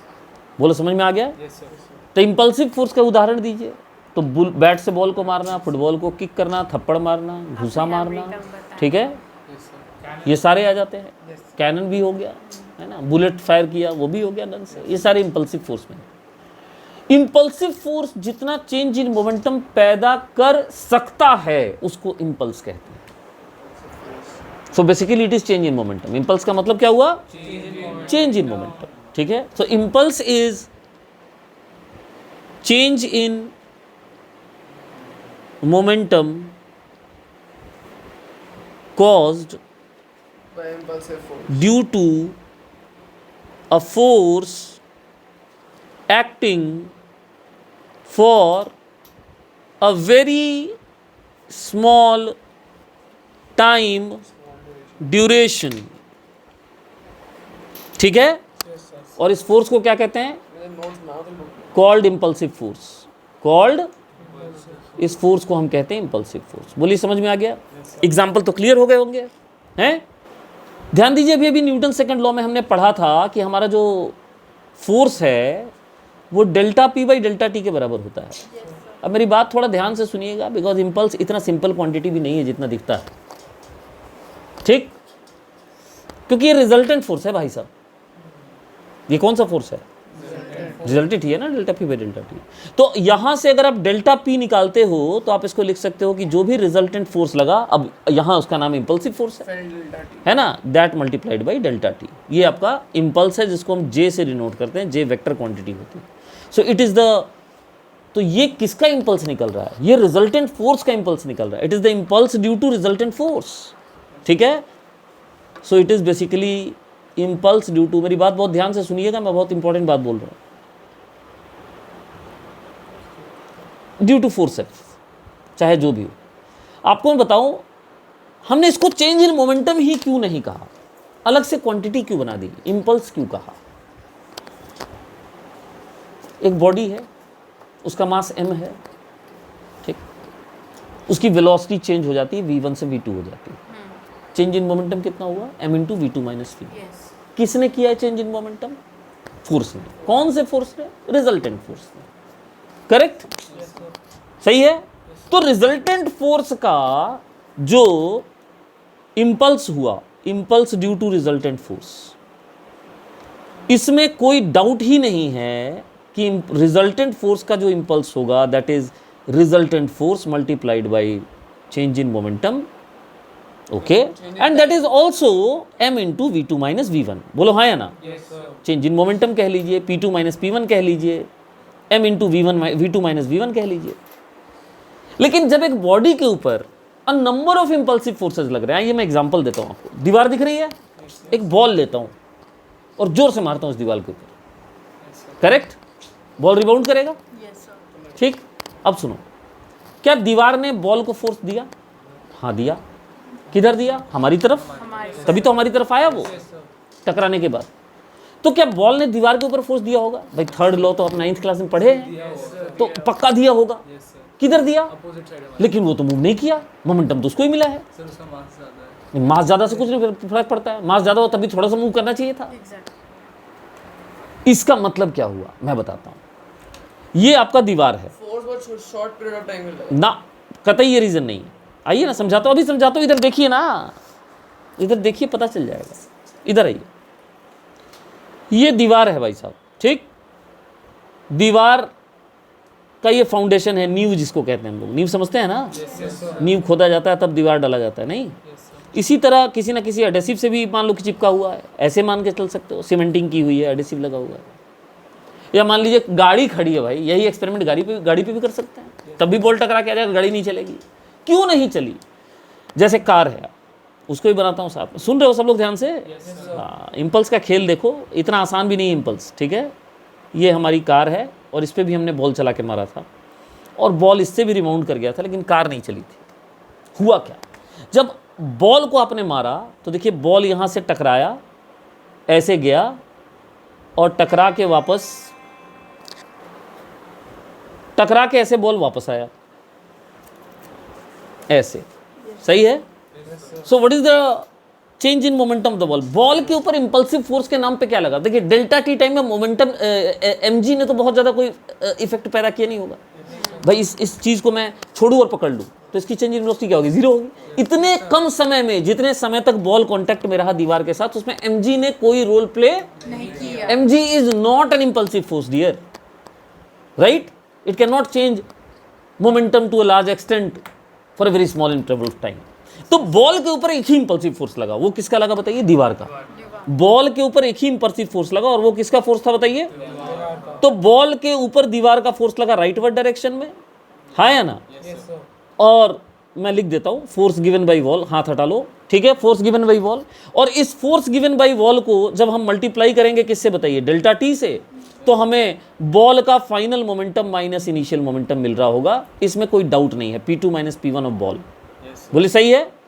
बोलो समझ में आ गया? Yes, sir. तो इम्पल्सिव फोर्स का उदाहरण दीजिए। तो बैट से बॉल को मारना, फुटबॉल को किक करना, थप्पड़ मारना, घुसा मारना, ठीक है, Yes, sir. ये सारे आ जाते हैं। कैनन भी हो गया, है ना, बुलेट फायर किया वो भी हो गया गन से, ये सारे इम्पल्सिव फोर्स में। इम्पल्सिव फोर्स जितना चेंज इन मोमेंटम पैदा कर सकता है उसको इम्पल्स कहते हैं। So basically it is change in momentum. Impulse का मतलब क्या हुआ? चेंज इन मोमेंटम, ठीक है। सो impulse is change in momentum caused by impulsive force. due to a force acting for a very small time duration, ठीक है। Yes, sir. और इस फोर्स को क्या कहते हैं? मेरे नोट्स बनाओ तो book called impulsive force. Called, इस फोर्स को हम कहते हैं इम्पल्सिव फोर्स। बोलिए समझ में आ गया? एग्जाम्पल तो क्लियर हो गए होंगे, हैं? ध्यान दीजिए, अभी अभी न्यूटन सेकंड लॉ में हमने पढ़ा था कि हमारा जो फोर्स है वो delta P by delta T के बराबर होता है। अब मेरी बात थोड़ा ध्यान से सुनिएगा, बिकॉज इम्पल्स इतना सिंपल क्वांटिटी भी नहीं है जितना दिखता है, ठीक? क्योंकि ये रिजल्टेंट फोर्स है भाई साहब। ये कौन सा फोर्स है? रिजल्टेंट ही है ना, delta P by delta T. तो यहां से अगर आप डेल्टा पी निकालते हो तो आप इसको लिख सकते हो कि जो भी रिजल्टेंट फोर्स लगा, अब यहां उसका नाम इम्पल्सिव फोर्स है ना, that multiplied by delta T. ये आपका इम्पल्स है जिसको हम जे से डिनोट करते हैं, जे वेक्टर क्वांटिटी होती है। सो इट इज द, तो ये किसका इम्पल्स निकल रहा है? ये रिजल्टेंट फोर्स का इम्पल्स निकल रहा है। It is the impulse due to resultant force, ठीक है। So it is basically impulse due to, मेरी बात बहुत ध्यान से सुनिएगा, मैं बहुत इंपॉर्टेंट बात बोल रहा हूँ, ड्यू टू फोर्सेस, चाहे जो भी हो। आपको मैं बताऊं, हमने इसको चेंज इन मोमेंटम ही क्यों नहीं कहा, अलग से क्वांटिटी क्यों बना दी, इम्पल्स क्यों कहा? एक बॉडी है, उसका मास m है, ठीक, उसकी वेलोसिटी चेंज हो जाती है, v1 से v2 हो जाती है। चेंज इन मोमेंटम कितना हुआ? m into V two minus V. किसने किया है चेंज इन मोमेंटम? फोर्स ने। कौन से फोर्स ने? रिजल्टेंट फोर्स ने, करेक्ट? सही है। तो रिजल्टेंट फोर्स का जो इंपल्स हुआ, impulse due to resultant force, इसमें कोई डाउट ही नहीं है कि रिजल्टेंट फोर्स का जो इंपल्स होगा that is resultant force multiplied by change in momentum, okay, and that is also m into V two minus V one. बोलो हाँ या ना? Yes, sir. Change in momentum कह लीजिए, P2 माइनस P1 कह लीजिए, m into V2 minus V1 कह लीजिए। लेकिन जब एक बॉडी के ऊपर a number of impulsive forces लग रहे हैं, ये मैं एग्जांपल देता हूं आपको। दीवार दिख रही है, एक बॉल लेता हूं और जोर से मारता हूं उस दीवार के ऊपर, करेक्ट? बॉल रिबाउंड करेगा, ठीक? अब सुनो, क्या दीवार ने बॉल को फोर्स दिया? हाँ दिया। किधर दिया? हमारी तरफ, तभी तो हमारी तरफ आया वो टकराने के बाद। तो क्या बॉल ने दीवार के ऊपर फोर्स दिया होगा? भाई थर्ड लॉ तो आप 9th क्लास में पढ़े हैं, तो पक्का दिया होगा। Yes, sir. किधर दिया? Opposite side है लेकिन वो तो मूव नहीं किया, मोमेंटम तो उसको ही मिला है। सर, उसका मास ज़्यादा है। मास ज्यादा से कुछ नहीं फर्क पड़ता है, मास ज्यादा हो तभी थोड़ा सा मूव करना चाहिए था। इसका मतलब क्या हुआ मैं बताता हूं। ये आपका दीवार है फोर्स बहुत शॉर्ट पीरियड ऑफ टाइम में लगा। ना, कतई ये रीजन नहीं है। आइए ना समझाता हूं, अभी समझाता हूं, इधर देखिए ना, इधर देखिए पता चल जाएगा। इधर आइए, ये दीवार है भाई साहब, ठीक? दीवार का ये फाउंडेशन है, नींव जिसको कहते हैं हम लोग। नींव समझते हैं ना? नींव खोदा जाता है तब दीवार डाला जाता है, नहीं? इसी तरह किसी ना किसी एडेसिव से भी मान लो कि चिपका हुआ है, ऐसे मान के चल सकते हो, सीमेंटिंग की हुई है, एडेसिव लगा हुआ है। या मान लीजिए गाड़ी खड़ी है भाई, यही एक्सपेरिमेंट गाड़ी पे भी कर सकते हैं, तब भी बॉल टकरा के आ जाएगा, गाड़ी नहीं चलेगी। क्यों नहीं चली? जैसे कार है, उसको ही बनाता हूँ साहब, सुन रहे हो सब लोग ध्यान से? हाँ, इम्पल्स का खेल देखो, इतना आसान भी नहीं है इम्पल्स, ठीक है? ये हमारी कार है और इस पर भी हमने बॉल चला के मारा था और बॉल इससे भी रिबाउंड कर गया था, लेकिन कार नहीं चली थी। हुआ क्या? जब बॉल को आपने मारा तो देखिए बॉल यहाँ से टकराया, ऐसे गया और टकरा के ऐसे बॉल वापस आया, ऐसे, सही है। So what is the change in momentum of the ball? Ball के ऊपर इंपल्सिव फोर्स के नाम पे क्या लगा? देखिए डेल्टा टी टाइम में मोमेंटम mg ने तो बहुत ज़्यादा कोई इफेक्ट पैदा किया नहीं होगा भाई। इस चीज़ को मैं छोड़ूं और पकड़ लूं तो इसकी चेंज इन वेलोसिटी क्या होगी? जीरो होगी। इतने कम समय में, जितने समय तक बॉल कॉन्टैक्ट में रहा दीवार के साथ, उसमें mg ने कोई रोल प्ले नहीं किया। mg is not an impulsive force dear, right? It can not change momentum to a large extent for a very small interval of time. तो बॉल के ऊपर एक ही इंपल्सिव फोर्स लगा, वो किसका लगा बताइए? दीवार का। बॉल के ऊपर एक ही इंपल्सिव फोर्स लगा और वो किसका फोर्स था बताइए? तो बॉल के ऊपर दीवार का फोर्स लगा राइटवर्ड डायरेक्शन में, हाँ या ना? और मैं लिख देता हूं फोर्स गिवन बाई वॉल, हाथ हटा लो, ठीक है, फोर्स गिवन बाई वॉल। और इस फोर्स गिवन बाई वॉल को जब हम मल्टीप्लाई करेंगे किससे बताइए? डेल्टा टी से, तो हमें बॉल का final momentum minus initial momentum मिल रहा होगा, इसमें कोई डाउट नहीं है। P2 minus P1 of ball, बोले सही है?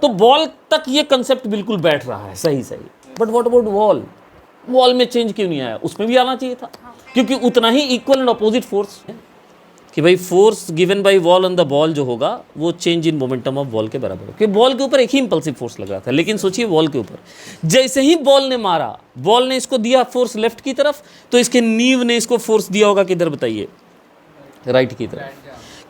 तो बॉल तक ये कंसेप्ट बिल्कुल बैठ रहा है, सही सही। But what about wall? Wall में चेंज क्यों नहीं आया? उसमें भी आना चाहिए था, क्योंकि उतना ही इक्वल एंड अपोजिट फोर्स है कि भाई force given by wall on the ball जो होगा वो change in momentum of ball के बराबर हो, क्योंकि बॉल के ऊपर एक ही इंपल्सिव फोर्स लग रहा था। लेकिन सोचिए बॉल के ऊपर जैसे ही बॉल ने मारा, बॉल ने इसको दिया फोर्स लेफ्ट की तरफ, तो इसके नीव ने इसको फोर्स दिया होगा किधर बताइए? राइट की तरफ।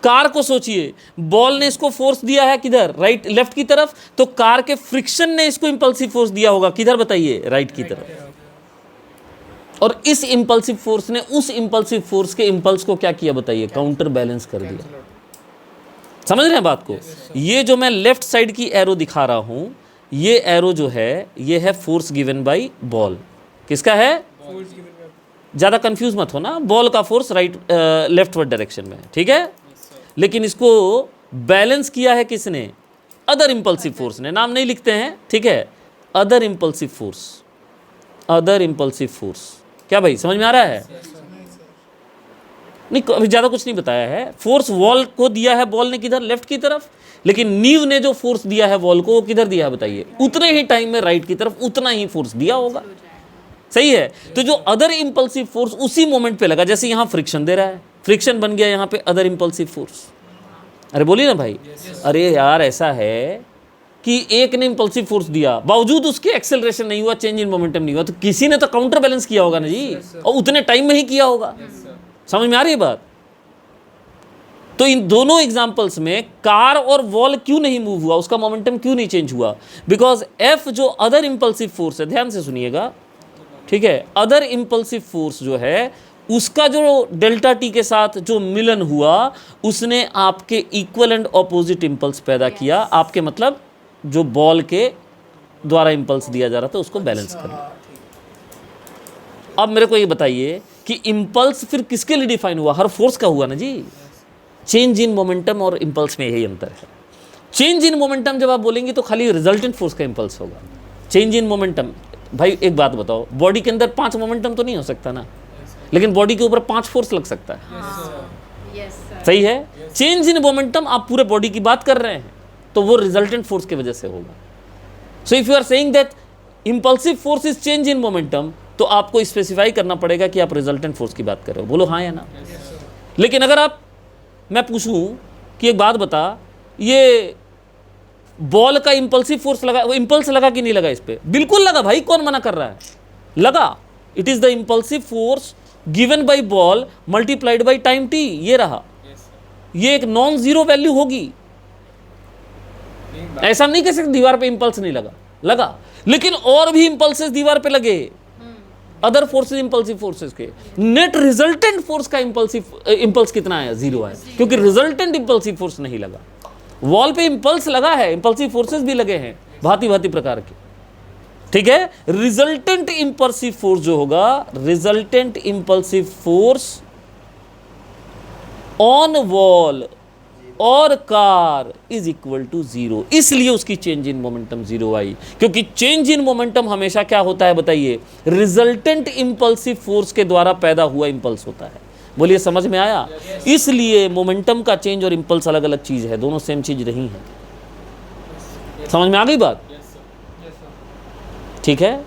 कार को सोचिए, बॉल ने इसको फोर्स दिया है किधर? राइट, लेफ्ट की तरफ, तो कार के फ्रिक्शन ने इसको इंपल्सिव फोर्स दिया होगा किधर बताइए? राइट की तरफ। और इस इंपल्सिव फोर्स ने उस इंपल्सिव फोर्स के इंपल्स को क्या किया बताइए? काउंटर बैलेंस कर दिया। समझ रहे हैं बात को? ये जो मैं लेफ्ट साइड की एरो दिखा रहा हूं, ये एरो जो है ये है फोर्स गिवन बाय बॉल। किसका है? ज़्यादा कंफ्यूज मत हो ना, बॉल का फोर्स राइट लेफ्टवर्ड डायरेक्शन में, ठीक है। लेकिन इसको बैलेंस किया है किसने? अदर इंपल्सिव फोर्स ने। नाम नहीं लिखते हैं, ठीक है, other impulsive force, other impulsive force. क्या भाई समझ में आ रहा है? नहीं, अभी ज़्यादा कुछ नहीं बताया है। फोर्स वॉल को दिया है बॉल ने किधर? लेफ्ट की तरफ। लेकिन नीव ने जो फोर्स दिया है वॉल को वो किधर दिया है बताइए? उतने ही टाइम में राइट की तरफ उतना ही फोर्स दिया होगा, सही है। तो जो अदर इंपल्सिव फोर्स उसी मोमेंट पे लगा, जैसे यहाँ फ्रिक्शन दे रहा है, फ्रिक्शन बन गया यहाँ पे अदर इंपल्सिव फोर्स। अरे बोलिए ना भाई। अरे यार ऐसा है कि एक ने इंपल्सिव फोर्स दिया, बावजूद उसके एक्सेलरेशन नहीं हुआ, चेंज इन मोमेंटम नहीं हुआ, तो किसी ने तो काउंटर बैलेंस किया होगा ना जी, और उतने टाइम में ही किया होगा। समझ में आ रही है बात? तो इन दोनों एग्जांपल्स में कार और वॉल क्यों नहीं मूव हुआ, उसका मोमेंटम क्यों नहीं चेंज हुआ? बिकॉज एफ जो अदर इंपल्सिव फोर्स है, ध्यान से सुनिएगा, ठीक है, अदर इंपल्सिव फोर्स जो है उसका जो डेल्टा टी के साथ जो मिलन हुआ, उसने आपके इक्वल एंड ऑपोजिट इंपल्स पैदा किया। आपके मतलब जो बॉल के द्वारा इंपल्स दिया जा रहा था उसको बैलेंस कर लिया। अब मेरे को ये बताइए कि इंपल्स फिर किसके लिए डिफाइन हुआ? हर फोर्स का हुआ ना जी। चेंज इन मोमेंटम और इंपल्स में यही अंतर है। चेंज इन मोमेंटम जब आप बोलेंगे तो खाली रिजल्टेंट फोर्स का इंपल्स होगा। चेंज इन मोमेंटम, भाई एक बात बताओ, बॉडी के अंदर 5 मोमेंटम तो नहीं हो सकता ना, लेकिन बॉडी के ऊपर 5 फोर्स लग सकता है। सही है। चेंज इन मोमेंटम आप पूरे बॉडी की बात कर रहे हैं, तो वो रिजल्टेंट फोर्स की वजह से होगा। So if you are saying that impulsive force is change in momentum, तो आपको स्पेसिफाई करना पड़ेगा कि आप रिजल्टेंट फोर्स की बात कर रहे हो। बोलो हाँ या ना। लेकिन अगर आप, मैं पूछूं कि एक बात बता, ये बॉल का इंपल्सिव फोर्स लगा, वो इंपल्स लगा कि नहीं लगा? इस पे बिल्कुल लगा भाई, कौन मना कर रहा है? लगा। It is the impulsive force given by ball multiplied by time T. ये रहा, ये एक नॉन जीरो वैल्यू होगी। ऐसा नहीं कह सकते दीवार पे इंपल्स नहीं लगा, लगा। लेकिन और भी इंपल्सेस दीवार पे लगे, अदर फोर्सेस इंपल्सिव फोर्सेस के। नेट रिजल्टेंट फोर्स का इंपल्स कितना है? 0 है, क्योंकि रिजल्टेंट इंपल्सिव फोर्स नहीं लगा। वॉल पे इंपल्स लगा है, इंपल्सिव फोर्सेस भी लगे हैं भांति भांति प्रकार के, ठीक है। रिजल्टेंट इंपल्सिव फोर्स जो होगा, resultant impulsive force on wall और कार इज इक्वल टू 0। इसलिए उसकी चेंज इन मोमेंटम 0 आई, क्योंकि चेंज इन मोमेंटम हमेशा क्या होता है बताइए? रिजल्टेंट इंपल्सिव फोर्स के द्वारा पैदा हुआ इंपल्स होता है। बोलिए समझ में आया? इसलिए मोमेंटम का चेंज और इंपल्स अलग अलग चीज है, दोनों सेम चीज नहीं है। समझ में आ गई बात? ठीक है।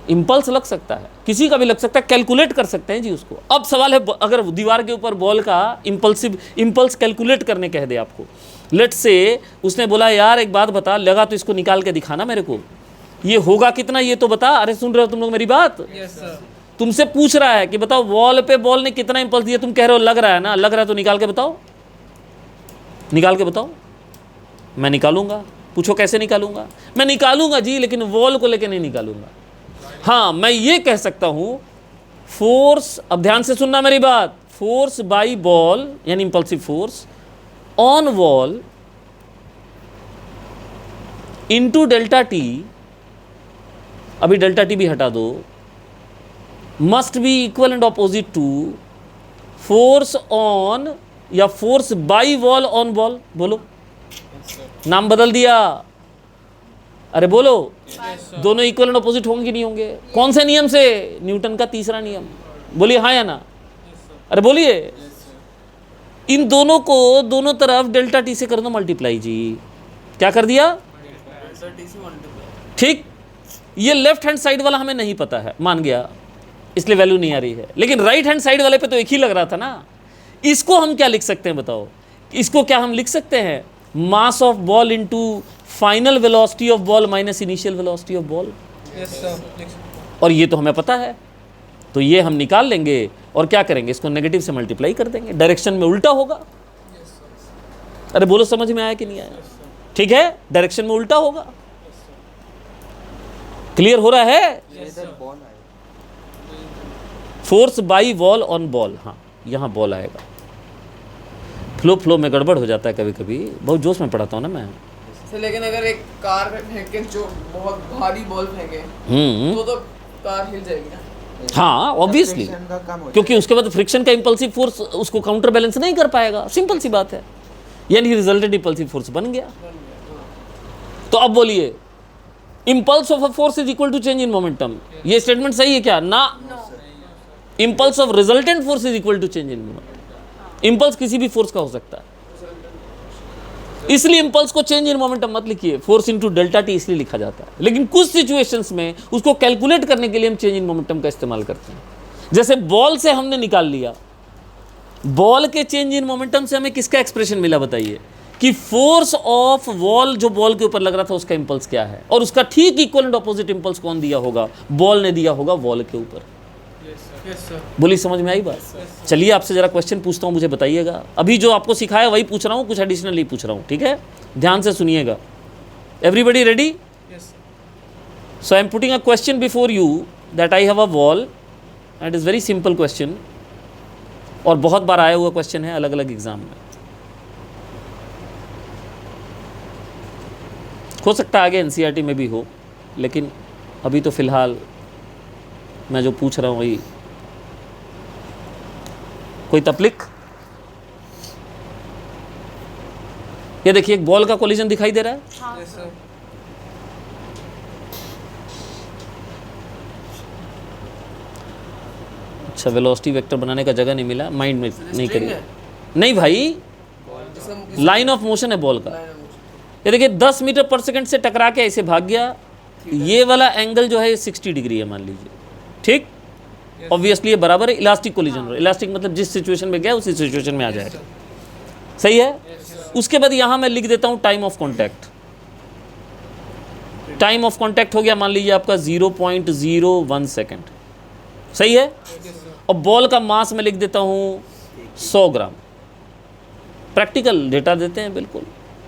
इम्पल्स लग सकता है, किसी का भी लग सकता है, कैलकुलेट कर सकते हैं जी उसको। अब सवाल है अगर दीवार के ऊपर बॉल का इम्पल्स कैलकुलेट करने कह दे आपको, लेट्स से उसने बोला यार एक बात बता, लगा तो इसको निकाल के दिखाना मेरे को, ये होगा कितना ये तो बता। अरे सुन रहे हो तुम लोग मेरी बात? Yes sir. तुमसे पूछ रहा है कि बताओ वॉल पे बॉल ने कितना इम्पल्स दिया, तुम कह रहे हो लग रहा है ना, लग रहा है तो निकाल के बताओ, निकाल के बताओ। मैं निकालूंगा, पूछो कैसे निकालूंगा? मैं निकालूंगा जी, लेकिन वॉल को लेके नहीं निकालूंगा। हाँ, मैं ये कह सकता हूं फोर्स, अब ध्यान से सुनना मेरी बात, फोर्स बाई बॉल यानी impulsive force on wall into delta T, अभी डेल्टा टी भी हटा दो, must be equal and opposite to force on या force by wall on ball. बोलो, नाम बदल दिया, अरे बोलो, दोनों इक्वल एंड ऑपोजिट होंगे कि नहीं होंगे? कौन से नियम से? न्यूटन का तीसरा नियम। बोलिए हाँ या ना? अरे बोलिए। इन दोनों को दोनों तरफ डेल्टा टी से कर दो मल्टीप्लाई जी। क्या कर दिया? ठीक। ये लेफ्ट हैंड साइड वाला हमें नहीं पता है, मान गया, इसलिए वैल्यू नहीं आ रही है, लेकिन राइट हैंड साइड वाले पे तो एक ही लग रहा था ना। इसको हम क्या लिख सकते हैं बताओ? इसको क्या हम लिख सकते हैं? मास of ball into final velocity of ball minus initial velocity of ball. Yes sir. और ये तो हमें पता है, तो ये हम निकाल लेंगे और क्या करेंगे, इसको नेगेटिव से मल्टीप्लाई कर देंगे, डायरेक्शन में उल्टा होगा। अरे बोलो समझ में आया कि नहीं आया? ठीक है, डायरेक्शन में उल्टा होगा। क्लियर हो रहा है? Force by wall on ball, हाँ यहां बॉल आएगा। फ्लो में गड़बड़ हो जाता है कभी कभी, बहुत जोश में पढ़ाता हूँ ना मैं। सर लेकिन अगर एक कार में फेंके जो बहुत भारी बॉल फेंके तो कार हिल जाएगी ना। हाँ ऑब्वियसली, क्योंकि उसके बाद फ्रिक्शन का इंपल्सिव फोर्स उसको काउंटर बैलेंस नहीं कर पाएगा, सिंपल सी बात है, यानी रिजल्टेंट इंपल्सिव फोर्स बन गया। तो अब बोलिए, impulse of a force is equal to change in momentum, ये स्टेटमेंट सही है क्या? ना। Impulse of resultant force is equal to change in momentum. Impulse किसी भी फोर्स का हो सकता है, इसलिए इंपल्स को चेंज इन मोमेंटम मत लिखिए, फोर्स इनटू डेल्टा टी इसलिए लिखा जाता है। लेकिन कुछ सिचुएशंस में उसको कैलकुलेट करने के लिए हम चेंज इन मोमेंटम का इस्तेमाल करते हैं। जैसे बॉल से हमने निकाल लिया, बॉल के चेंज इन मोमेंटम से हमें किसका एक्सप्रेशन मिला बताइए, कि फोर्स ऑफ वॉल जो बॉल के ऊपर लग रहा था उसका इंपल्स क्या है, और उसका ठीक इक्वल एंड ऑपोजिट इंपल्स कौन दिया होगा? बॉल ने दिया होगा वॉल के ऊपर। बोली समझ में आई बात? चलिए आपसे जरा क्वेश्चन पूछता हूँ, मुझे बताइएगा। अभी जो आपको सिखाया वही पूछ रहा हूँ, कुछ एडिशनली पूछ रहा हूँ, ठीक है? ध्यान से सुनिएगा। Everybody ready? So I am putting a question before you that I have a wall, that is very simple question, और बहुत बार आया हुआ क्वेश्चन है अलग अलग एग्जाम में। हो सकता है आगे एनसीईआरटी में भी हो, लेकिन अभी तो फिलहाल मैं जो पूछ रहा हूँ वही। कोई तकलीफ? ये देखिए एक बॉल का कोलिजन दिखाई दे रहा है। हाँ यस सर। अच्छा, वेलोसिटी वेक्टर बनाने का जगह नहीं मिला, माइंड में नहीं स्ट्रिंग करिए। है? नहीं भाई, जिसम लाइन ऑफ मोशन है बॉल का। ये देखिए 10 मीटर पर सेकंड से टकरा के ऐसे भाग गया, ये वाला एंगल जो है 60 डिग्री है मान लीजिए, ठीक? ऑब्वियसली ये बराबर है इलास्टिक कोलिजन। इलास्टिक मतलब जिस सिचुएशन में गया उसी सिचुएशन में आ जाएगा, सही है? उसके बाद यहाँ मैं लिख देता हूँ time of contact. Time of contact हो गया मान लीजिए आपका 0.01 सेकेंड, सही है? और बॉल का मास में लिख देता हूँ 100 ग्राम। प्रैक्टिकल डेटा देते हैं बिल्कुल।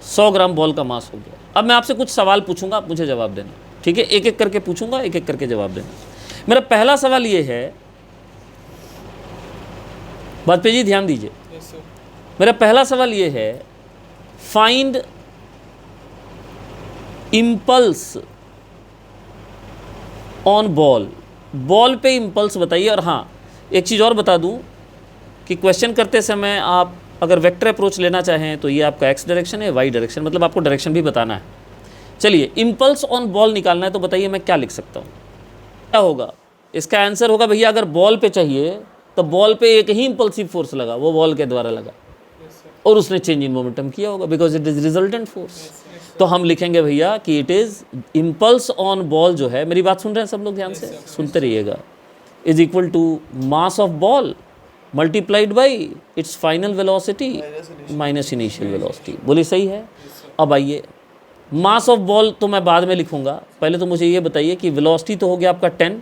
100 ग्राम बॉल का मास हो गया। अब मैं आपसे कुछ सवाल पूछूंगा, आप मुझे जवाब देना, ठीक है? एक एक करके पूछूंगा, एक एक करके जवाब देना। मेरा पहला सवाल ये है, बात पे जी ध्यान दीजिए। मेरा पहला सवाल ये है, find impulse on ball. Ball पे इम्पल्स बताइए। और हाँ, एक चीज़ और बता दूं कि क्वेश्चन करते समय आप अगर वेक्टर अप्रोच लेना चाहें तो ये आपका एक्स डायरेक्शन है, वाई डायरेक्शन, मतलब आपको डायरेक्शन भी बताना है। चलिए, इम्पल्स ऑन बॉल निकालना है तो बताइए मैं क्या लिख सकता हूँ? क्या होगा इसका आंसर? होगा भैया अगर बॉल पे चाहिए तो बॉल पे एक ही इम्पल्सिव फोर्स लगा, वो बॉल के द्वारा लगा, और उसने चेंज इन मोमेंटम किया होगा, because it is resultant force. तो हम लिखेंगे भैया कि it is impulse on ball जो है, मेरी बात सुन रहे हैं सब लोग ध्यान से, सुनते रहिएगा, is equal to mass of ball multiplied by its final velocity minus initial velocity. बोलिए सही है। अब आइए, मास ऑफ बॉल तो मैं बाद में लिखूंगा, पहले तो मुझे ये बताइए कि वेलोसिटी तो हो गया आपका 10।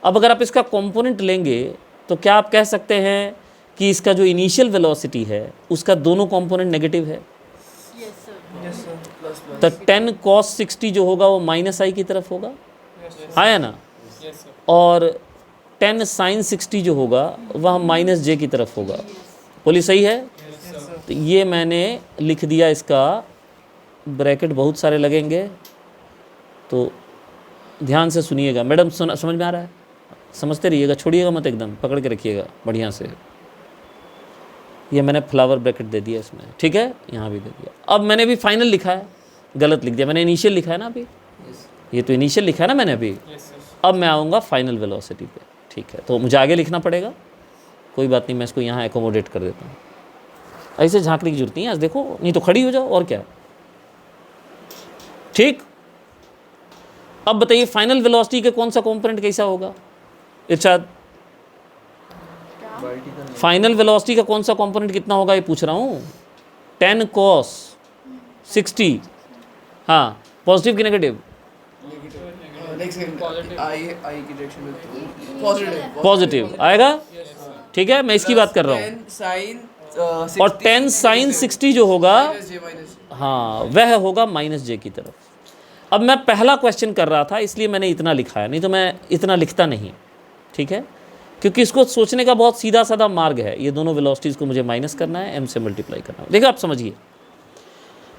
अब अगर आप इसका कंपोनेंट लेंगे तो क्या आप कह सकते हैं कि इसका जो इनिशियल वेलोसिटी है उसका दोनों कंपोनेंट नेगेटिव है, यस सर। प्लस तो 10 cos 60 जो होगा वो माइनस आई की तरफ होगा, आया ना, और 10 sin 60 जो होगा वह माइनस जे की तरफ होगा। बोलिए सही है। तो ये मैंने लिख दिया, इसका ब्रैकेट बहुत सारे लगेंगे तो ध्यान से सुनिएगा। मैडम समझ में आ रहा है? समझते रहिएगा, छोड़िएगा मत, एकदम पकड़ के रखिएगा बढ़िया से। ये मैंने फ्लावर ब्रैकेट दे दिया इसमें, ठीक है, यहाँ भी दे दिया। अब मैंने भी फाइनल लिखा है, गलत लिख दिया मैंने, इनिशियल लिखा है ना अभी, ये तो इनिशियल लिखा है ना मैंने अभी। अब मैं आऊँगा फाइनल वेलोसिटी पे, ठीक है, तो मुझे आगे लिखना पड़ेगा, कोई बात नहीं, मैं इसको यहाँ एकोमोडेट कर देता हूँ। ऐसे झांकने की जरूरत नहीं है, आज देखो, नहीं तो खड़ी हो जाओ और क्या, ठीक। अब बताइए फाइनल वेलोसिटी के कौन सा कंपोनेंट कैसा होगा इरशाद? फाइनल वेलोसिटी का कौन सा कंपोनेंट कितना होगा ये पूछ रहा हूँ। 10 cos 60, हाँ, पॉजिटिव की नेगेटिव? पॉजिटिव आएगा, ठीक है, मैं इसकी बात कर रहा हूँ। और 10 sin 60 जो होगा, हाँ, वह होगा माइनस जे की तरफ। अब मैं पहला क्वेश्चन कर रहा था इसलिए मैंने इतना लिखा है, नहीं तो मैं इतना लिखता नहीं, ठीक है, क्योंकि इसको सोचने का बहुत सीधा साधा मार्ग है। ये दोनों वेलोसिटीज़ को मुझे माइनस करना है, एम से मल्टीप्लाई करना है। देखिए आप समझिए,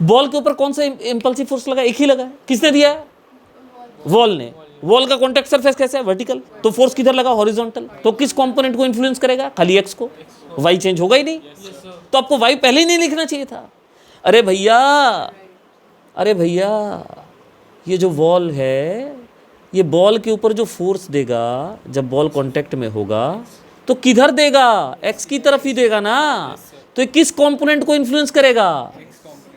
बॉल के ऊपर कौन सा इम्पल्सिव फोर्स लगा? एक ही लगा है। किसने दिया है? वॉल ने। वॉल का कॉन्टैक्ट सरफेस कैसा है? वर्टिकल। तो फोर्स किधर लगा? हॉरिजॉन्टल। तो किस कंपोनेंट को इन्फ्लुएंस करेगा? खाली एक्स को। वाई चेंज होगा ही नहीं, तो आपको वाई पहले ही नहीं लिखना चाहिए था। अरे भैया, अरे भैया, ये जो वॉल है, ये बॉल के ऊपर जो फोर्स देगा जब बॉल कांटेक्ट में होगा तो किधर देगा? एक्स की तरफ ही देगा ना। तो ये किस कंपोनेंट को इन्फ्लुएंस करेगा?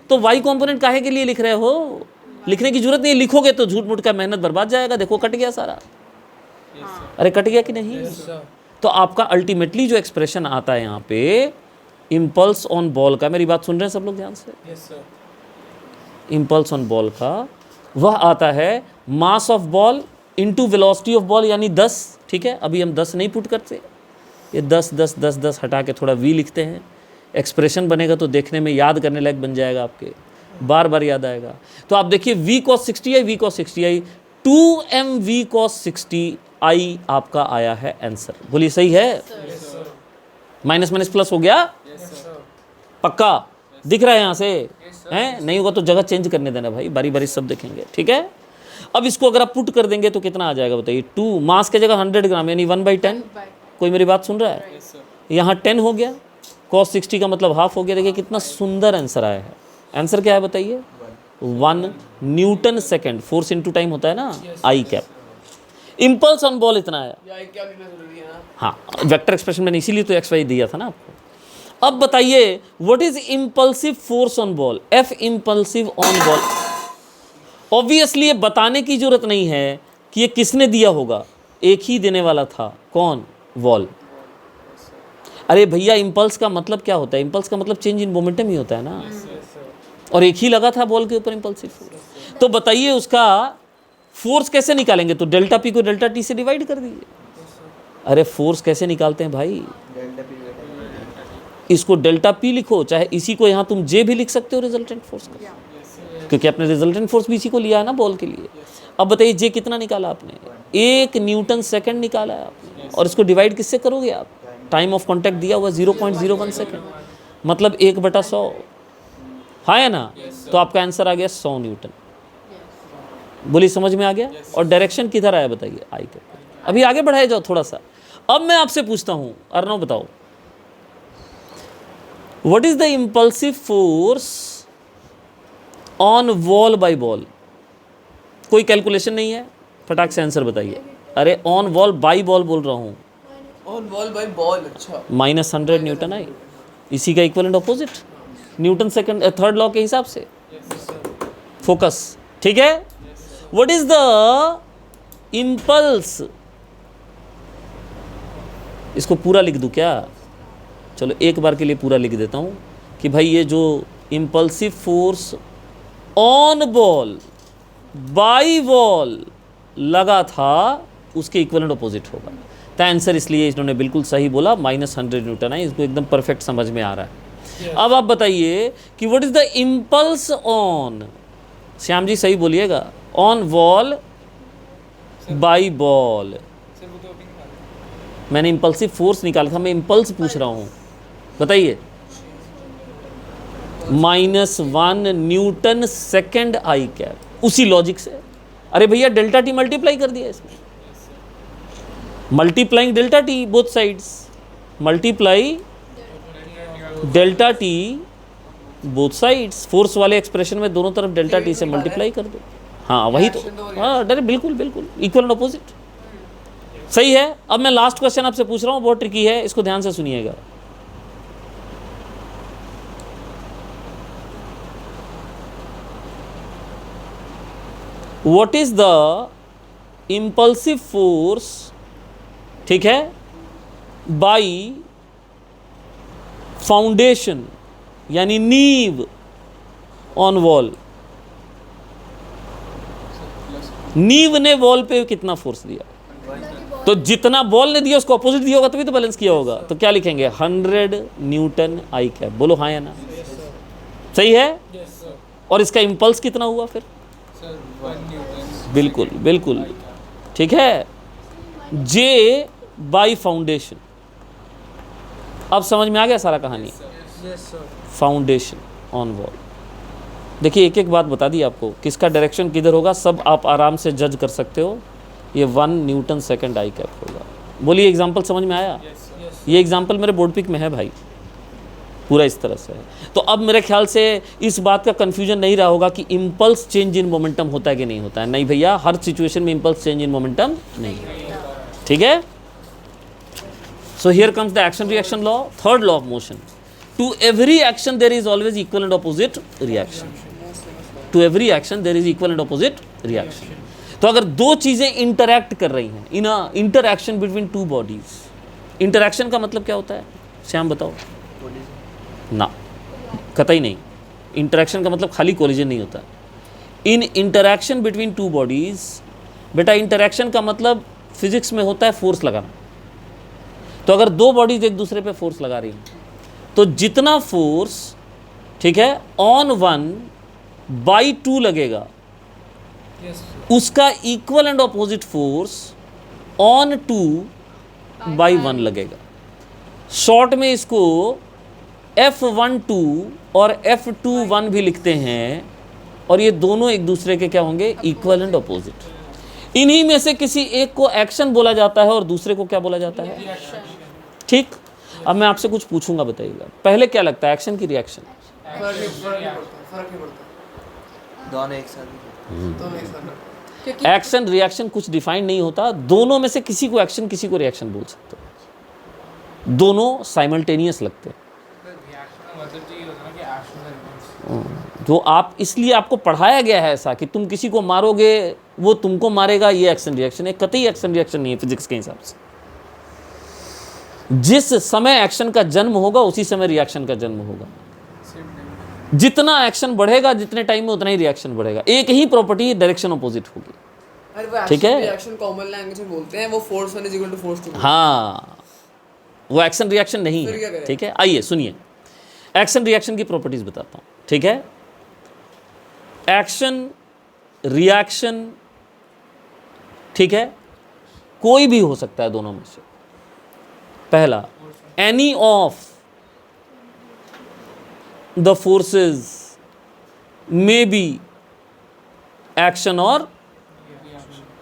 तो वाई कंपोनेंट काहे के लिए लिख रहे हो? लिखने की जरूरत नहीं, लिखोगे तो झूठ मूठ का मेहनत बर्बाद जाएगा। देखो कट गया सारा। अरे कट गया कि नहीं? तो आपका अल्टीमेटली जो एक्सप्रेशन आता है यहाँ पे इम्पल्स ऑन बॉल का, मेरी बात सुन रहे हैं सब लोग ध्यान से? इम्पल्स ऑन बॉल का वह आता है मास of ball into velocity of ball, यानी 10, ठीक है। अभी हम 10 नहीं पुट करते, ये 10 10 10 10 हटा के थोड़ा v लिखते हैं। एक्सप्रेशन बनेगा तो देखने में याद करने लायक बन जाएगा, आपके बार बार याद आएगा। तो आप देखिए v cos 60i, v cos 60i 2m v cos 60i आपका आया है आंसर। बोलिए सही है? माइनस माइनस प्लस हो गया, पक्का दिख रहा है यहाँ से? हैं? नहीं होगा तो जगह चेंज करने देना भाई, बारी बारी सब देखेंगे, ठीक है। अब इसको अगर आप पुट कर देंगे तो कितना आ जाएगा बताइए? 2 मास के जगह 100 ग्राम यानी 1/10। कोई मेरी बात सुन रहा है? यहाँ 10 हो गया, cos 60 का मतलब हाफ हो गया। देखिए कितना सुंदर आंसर आया है। आंसर क्या है बताइए? 1 newton second. Force into time होता है ना, आई कैप। इम्पल्स ऑन बॉल इतना आया। हाँ, वेक्टर एक्सप्रेशन मैंने इसीलिए तो एक्स वाई दिया था ना आपको। अब बताइए what is impulsive force on ball? F impulsive on ball. Obviously ये बताने की जरूरत नहीं है कि ये किसने दिया होगा, एक ही देने वाला था। कौन? वॉल। अरे भैया, इम्पल्स का मतलब क्या होता है? इम्पल्स का मतलब चेंज इन मोमेंटम ही होता है ना, और एक ही लगा था बॉल के ऊपर इम्पल्सिव फोर्स। तो बताइए उसका फोर्स कैसे निकालेंगे? तो डेल्टा पी को डेल्टा टी से डिवाइड कर दीजिए। अरे फोर्स कैसे निकालते हैं भाई? इसको डेल्टा पी लिखो, चाहे इसी को यहाँ तुम जे भी लिख सकते हो रिजल्टेंट फोर्स का, क्योंकि आपने रिजल्टेंट फोर्स भी इसी को लिया है ना बॉल के लिए। अब बताइए जे कितना निकाला आपने? 1 न्यूटन सेकंड निकाला है आपने, और इसको डिवाइड किससे करोगे आप? टाइम ऑफ कॉन्टैक्ट दिया हुआ 0.01 सेकंड, मतलब 1/100, हाँ है ना। तो आपका आंसर आ गया 100 न्यूटन। बोलिए समझ में आ गया? और डायरेक्शन किधर आया बताइए? आई के। अभी आगे बढ़ाए जाओ थोड़ा सा। अब मैं आपसे पूछता हूँ, अर्णव बताओ, what is the impulsive force on wall by ball? कोई कैलकुलेशन नहीं है, फटाक से आंसर बताइए। अरे ऑन वॉल बाय बॉल बोल रहा हूँ। ऑन वॉल बाय बॉल, अच्छा। -100 न्यूटन आई, इसी का equivalent opposite Newton second third law के हिसाब से। फोकस, ठीक है। व्हाट इज द इम्पल्स, इसको पूरा लिख दूं क्या? चलो एक बार के लिए पूरा लिख देता हूं कि भाई ये जो impulsive force on ball by ball लगा था उसके इक्विवेलेंट अपोजिट होगा। तो आंसर इसलिए इन्होंने बिल्कुल सही बोला, -100 न्यूटन है, इसको एकदम परफेक्ट समझ में आ रहा है। अब आप बताइए कि what is the impulse on, Shyam ji सही बोलिएगा, ऑन बॉल बाई बॉल। मैंने इम्पल्सिव फोर्स निकाला था, मैं इम्पल्स पूछ रहा हूं, बताइए। -1 न्यूटन सेकेंड आई कैप, उसी लॉजिक से। अरे भैया डेल्टा टी मल्टीप्लाई कर दिया इसमें, multiplying delta T both sides, multiply delta T both sides, force वाले एक्सप्रेशन में दोनों तरफ डेल्टा टी से मल्टीप्लाई कर दो। हाँ वही तो, हाँ डायरेक्ट, बिल्कुल बिल्कुल इक्वल एंड अपोजिट, सही है। अब मैं लास्ट क्वेश्चन आपसे पूछ रहा हूँ, बहुत ट्रिकी है, इसको ध्यान से सुनिएगा। What is the impulsive force, ठीक है, बाई फाउंडेशन यानी नीव ऑन वॉल। नीव ने वॉल पे कितना फोर्स दिया, तो जितना बॉल ने दिया उसको अपोजिट दिया होगा तभी तो बैलेंस किया होगा। तो क्या लिखेंगे, 100 न्यूटन आई कैप। बोलो हाँ या ना, सही है। और इसका इम्पल्स कितना हुआ फिर, बिल्कुल बिल्कुल ठीक है, जे बाई फाउंडेशन। अब समझ में आ गया सारा कहानी, फाउंडेशन ऑन वॉल। देखिए एक एक बात बता दी आपको, किसका डायरेक्शन किधर होगा सब आप आराम से जज कर सकते हो। ये 1 न्यूटन सेकेंड आई कैप होगा। बोलिए एग्जाम्पल समझ में आया? ये एग्जाम्पल मेरे बोर्ड पिक में है भाई, पूरा इस तरह से है। तो अब मेरे ख्याल से इस बात का कन्फ्यूजन नहीं रहा होगा कि इम्पल्स चेंज इन मोमेंटम होता है कि नहीं होता है। नहीं भैया, हर सिचुएशन में इम्पल्स चेंज इन मोमेंटम नहीं है, ठीक है। So here comes the action reaction law, third law of motion. To every action there is always equal and opposite reaction. To every action there is equal and opposite reaction. तो अगर दो चीजें interact कर रही हैं, in a interaction between two bodies, interaction का मतलब क्या होता है श्याम बताओ? ना, कतई नहीं। इंटरैक्शन का मतलब खाली कोलिजन नहीं होता। इन इंटरैक्शन बिटवीन टू बॉडीज, बेटा इंटरैक्शन का मतलब फिजिक्स में होता है फोर्स लगाना। तो अगर दो बॉडीज एक दूसरे पे फोर्स लगा रही हैं, तो जितना फोर्स, ठीक है, ऑन 1 बाई 2 लगेगा, उसका equal and opposite force on 2 by 1 लगेगा। शॉर्ट में इसको F12 और F21 भी लिखते हैं, और ये दोनों एक दूसरे के क्या होंगे, इक्वल एंड ऑपोजिट। इन्हीं में से किसी एक को एक्शन बोला जाता है और दूसरे को क्या बोला जाता है, ठीक। अब मैं आपसे कुछ पूछूंगा, बताइएगा पहले क्या लगता है, एक्शन की रिएक्शन? फर्क नहीं पड़ता, दोनों एक साथ। एक्शन रिएक्शन कुछ डिफाइन नहीं होता, दोनों में से किसी को एक्शन किसी को रिएक्शन बोल सकते हो, दोनों साइमल्टेनियस लगते हैं। जो आप, इसलिए आपको पढ़ाया गया है ऐसा कि तुम किसी को मारोगे वो तुमको मारेगा, ये एक्शन रिएक्शन है। कतई एक्शन रिएक्शन नहीं है फिजिक्स के हिसाब से। जिस समय एक्शन का जन्म होगा उसी समय रिएक्शन का जन्म होगा। जितना एक्शन बढ़ेगा जितने टाइम में उतना ही रिएक्शन बढ़ेगा। एक ही प्रॉपर्टी, डायरेक्शन अपोजिट होगी, ठीक है। रिएक्शन कॉमन लैंग्वेज में बोलते हैं, वो फोर्स 1 इक्वल टू फोर्स 2। हाँ, वो एक्शन रिएक्शन नहीं है, ठीक है। आइए सुनिए, एक्शन रिएक्शन की प्रॉपर्टीज बताता हूं, ठीक है। एक्शन रिएक्शन, ठीक है, कोई भी हो सकता है दोनों में से। पहला, any of the forces may be action और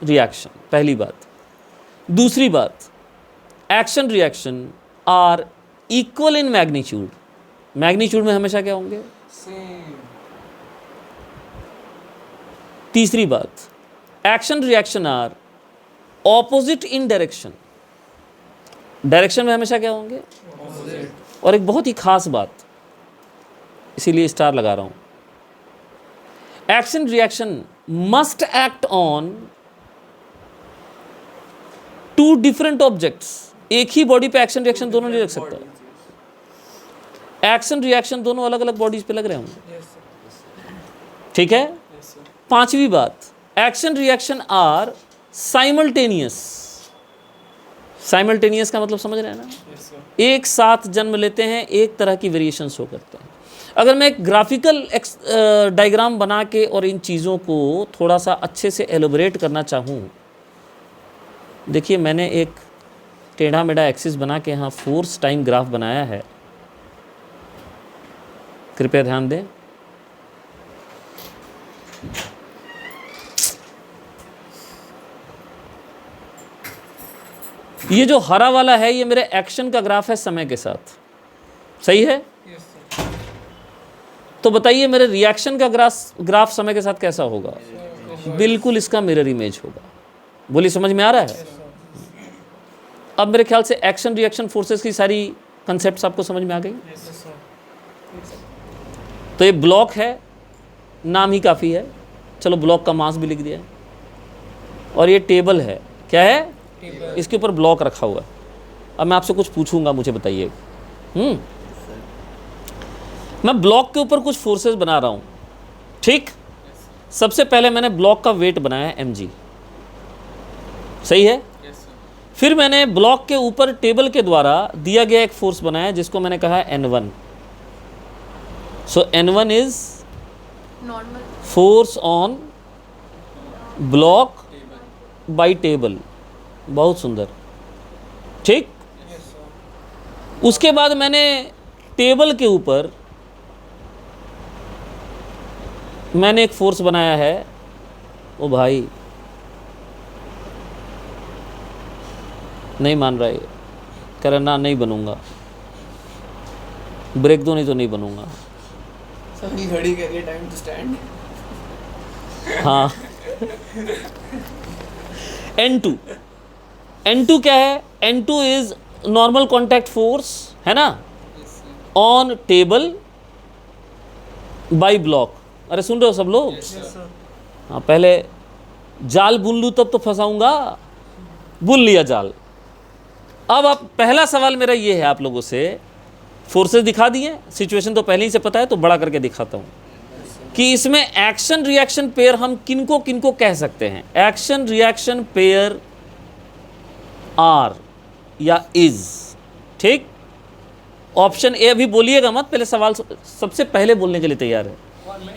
रिएक्शन, पहली बात। दूसरी बात, action reaction are equal in magnitude. Magnitude में हमेशा क्या होंगे, सेम। तीसरी बात, action reaction are opposite in direction. Direction में हमेशा क्या होंगे, और एक बहुत ही खास बात, इसीलिए स्टार लगा रहा हूं, action reaction must act on two different objects. एक ही बॉडी पे एक्शन रिएक्शन दोनों नहीं लग सकता। एक्शन रिएक्शन दोनों अलग अलग बॉडीज पे लग रहे होंगे, Yes, sir. ठीक है। Yes, sir. पांचवी बात, action reaction are simultaneous. Simultaneous का मतलब समझ रहे हैं ना, Yes, sir. एक साथ जन्म लेते हैं, एक तरह की वेरिएशन शो करते हैं। अगर मैं एक ग्राफिकल डायग्राम बना के और इन चीज़ों को थोड़ा सा अच्छे से एलोबरेट करना चाहूँ, देखिए मैंने एक टेढ़ा मेढ़ा एक्सिस बना के यहाँ फोर्स टाइम ग्राफ बनाया है, कृपया ध्यान दें। ये जो हरा वाला है ये मेरे एक्शन का ग्राफ है समय के साथ, सही है। Yes, sir. तो बताइए मेरे रिएक्शन का ग्राफ समय के साथ कैसा होगा? बिल्कुल इसका मिरर इमेज होगा। बोलिए समझ में आ रहा है? अब मेरे ख्याल से एक्शन रिएक्शन फोर्सेस की सारी कंसेप्ट्स आपको समझ में आ गई। Yes, sir. तो ये ब्लॉक है, नाम ही काफ़ी है, चलो ब्लॉक का मास भी लिख दिया है। और ये टेबल है, क्या है? Table. इसके ऊपर ब्लॉक रखा हुआ है। अब मैं आपसे कुछ पूछूंगा, मुझे बताइए। मैं ब्लॉक के ऊपर कुछ फोर्सेस बना रहा हूँ, ठीक। सबसे पहले मैंने ब्लॉक का वेट बनाया mg, सही है। Yes, sir. फिर मैंने ब्लॉक के ऊपर टेबल के द्वारा दिया गया एक फोर्स बनाया जिसको मैंने कहा n1। So n1 is normal force on block bye table. बहुत सुंदर, ठीक। Yes, sir. उसके बाद मैंने टेबल के ऊपर मैंने एक फोर्स बनाया है। ओ भाई नहीं मान रहा है, कह रहा ना नहीं बनूंगा, ब्रेक दो नहीं तो नहीं बनूंगा। सर घड़ी कह रही है टाइम टू स्टैंड। हाँ N2, N2 क्या है? N2 is normal contact force, है ना, Yes, sir. On table by block. अरे सुन रहे हो सब लोग? Yes, sir. हाँ, पहले जाल बुन लूँ तब तो फंसाऊंगा, बुन लिया जाल। अब आप पहला सवाल मेरा ये है आप लोगों से, फोर्सेस दिखा दिए, सिचुएशन तो पहले ही से पता है तो बड़ा करके दिखाता हूँ कि इसमें एक्शन रिएक्शन पेयर हम किनको किनको कह सकते हैं। एक्शन रिएक्शन पेयर आर या इज, ठीक। ऑप्शन ए अभी बोलिएगा मत, पहले सवाल सबसे पहले बोलने के लिए तैयार है।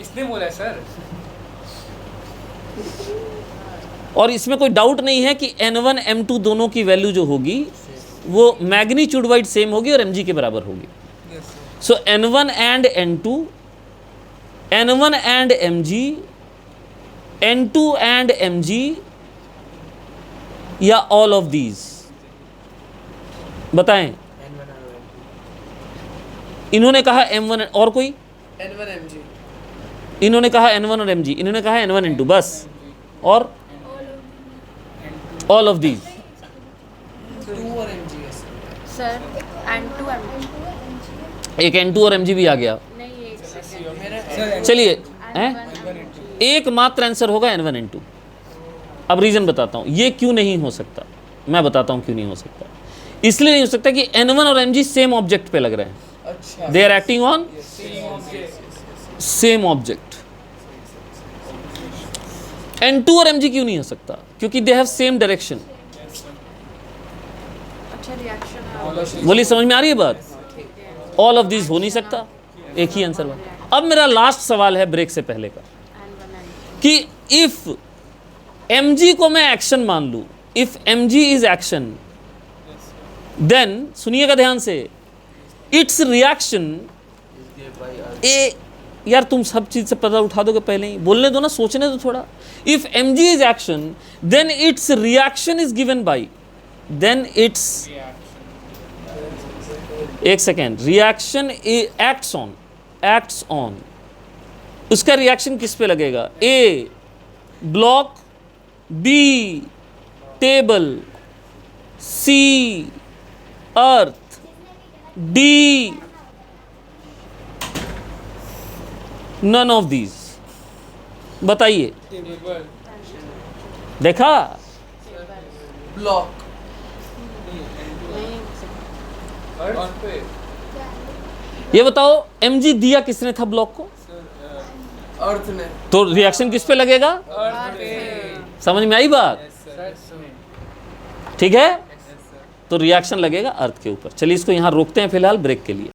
इसने बोला है सर। और इसमें कोई डाउट नहीं है कि n1 m2 दोनों की वैल्यू जो होगी वो मैग्नीट्यूड वाइज सेम होगी और mg के बराबर होगी। Yes, sir. So n1 and n2, n1 and mg, n2 and mg या ऑल ऑफ दीज, बताएं। इन्होंने कहा m1 और कोई, N1 mg। इन्होंने कहा n1 और mg, इन्होंने कहा n1 n2 बस, और ऑल ऑफ दीज। 2 और mg है सर। सर N2 M2 एक n2 और mg भी आ गया। नहीं एक सेकंड मेरा चलिए हैं, एकमात्र आंसर होगा n1 n2। अब रीजन बताता हूँ ये क्यों नहीं हो सकता, मैं बताता हूँ क्यों नहीं हो सकता। इसलिए नहीं हो सकता कि n1 और mg सेम ऑब्जेक्ट पे लग रहे हैं, अच्छा they are acting on yes। Same object. n2 और mg क्यों नहीं हो सकता? क्योंकि दे हैव सेम डायरेक्शन। अच्छा रिएक्शन है। बोलिए समझ में आ रही है बात? ऑल ऑफ दिस हो नहीं सकता, एक ही आंसर बना। अब मेरा लास्ट सवाल है ब्रेक से पहले का कि इफ mg को मैं एक्शन मान लूं, if mg is action, then सुनिएगा ध्यान से, इट्स रिएक्शन ए, यार तुम सब चीज से पता उठा दोगे, पहले ही बोलने दो ना, सोचने दो थोड़ा। If mg is action then its reaction is given by, then its, एक सेकेंड, रिएक्शन एक्ट्स ऑन, उसका रिएक्शन किस पे लगेगा? A block, B table, C earth, D none of these. बताइए, टेबल। देखा? ब्लॉक। अर्थ पे। ये बताओ mg दिया किसने था ब्लॉक को? अर्थ ने। तो रिएक्शन किस पे लगेगा? अर्थ पे। समझ में आई बात? सर। ठीक है, तो रिएक्शन लगेगा अर्थ के ऊपर। चलिए इसको यहाँ रोकते हैं फिलहाल ब्रेक के लिए।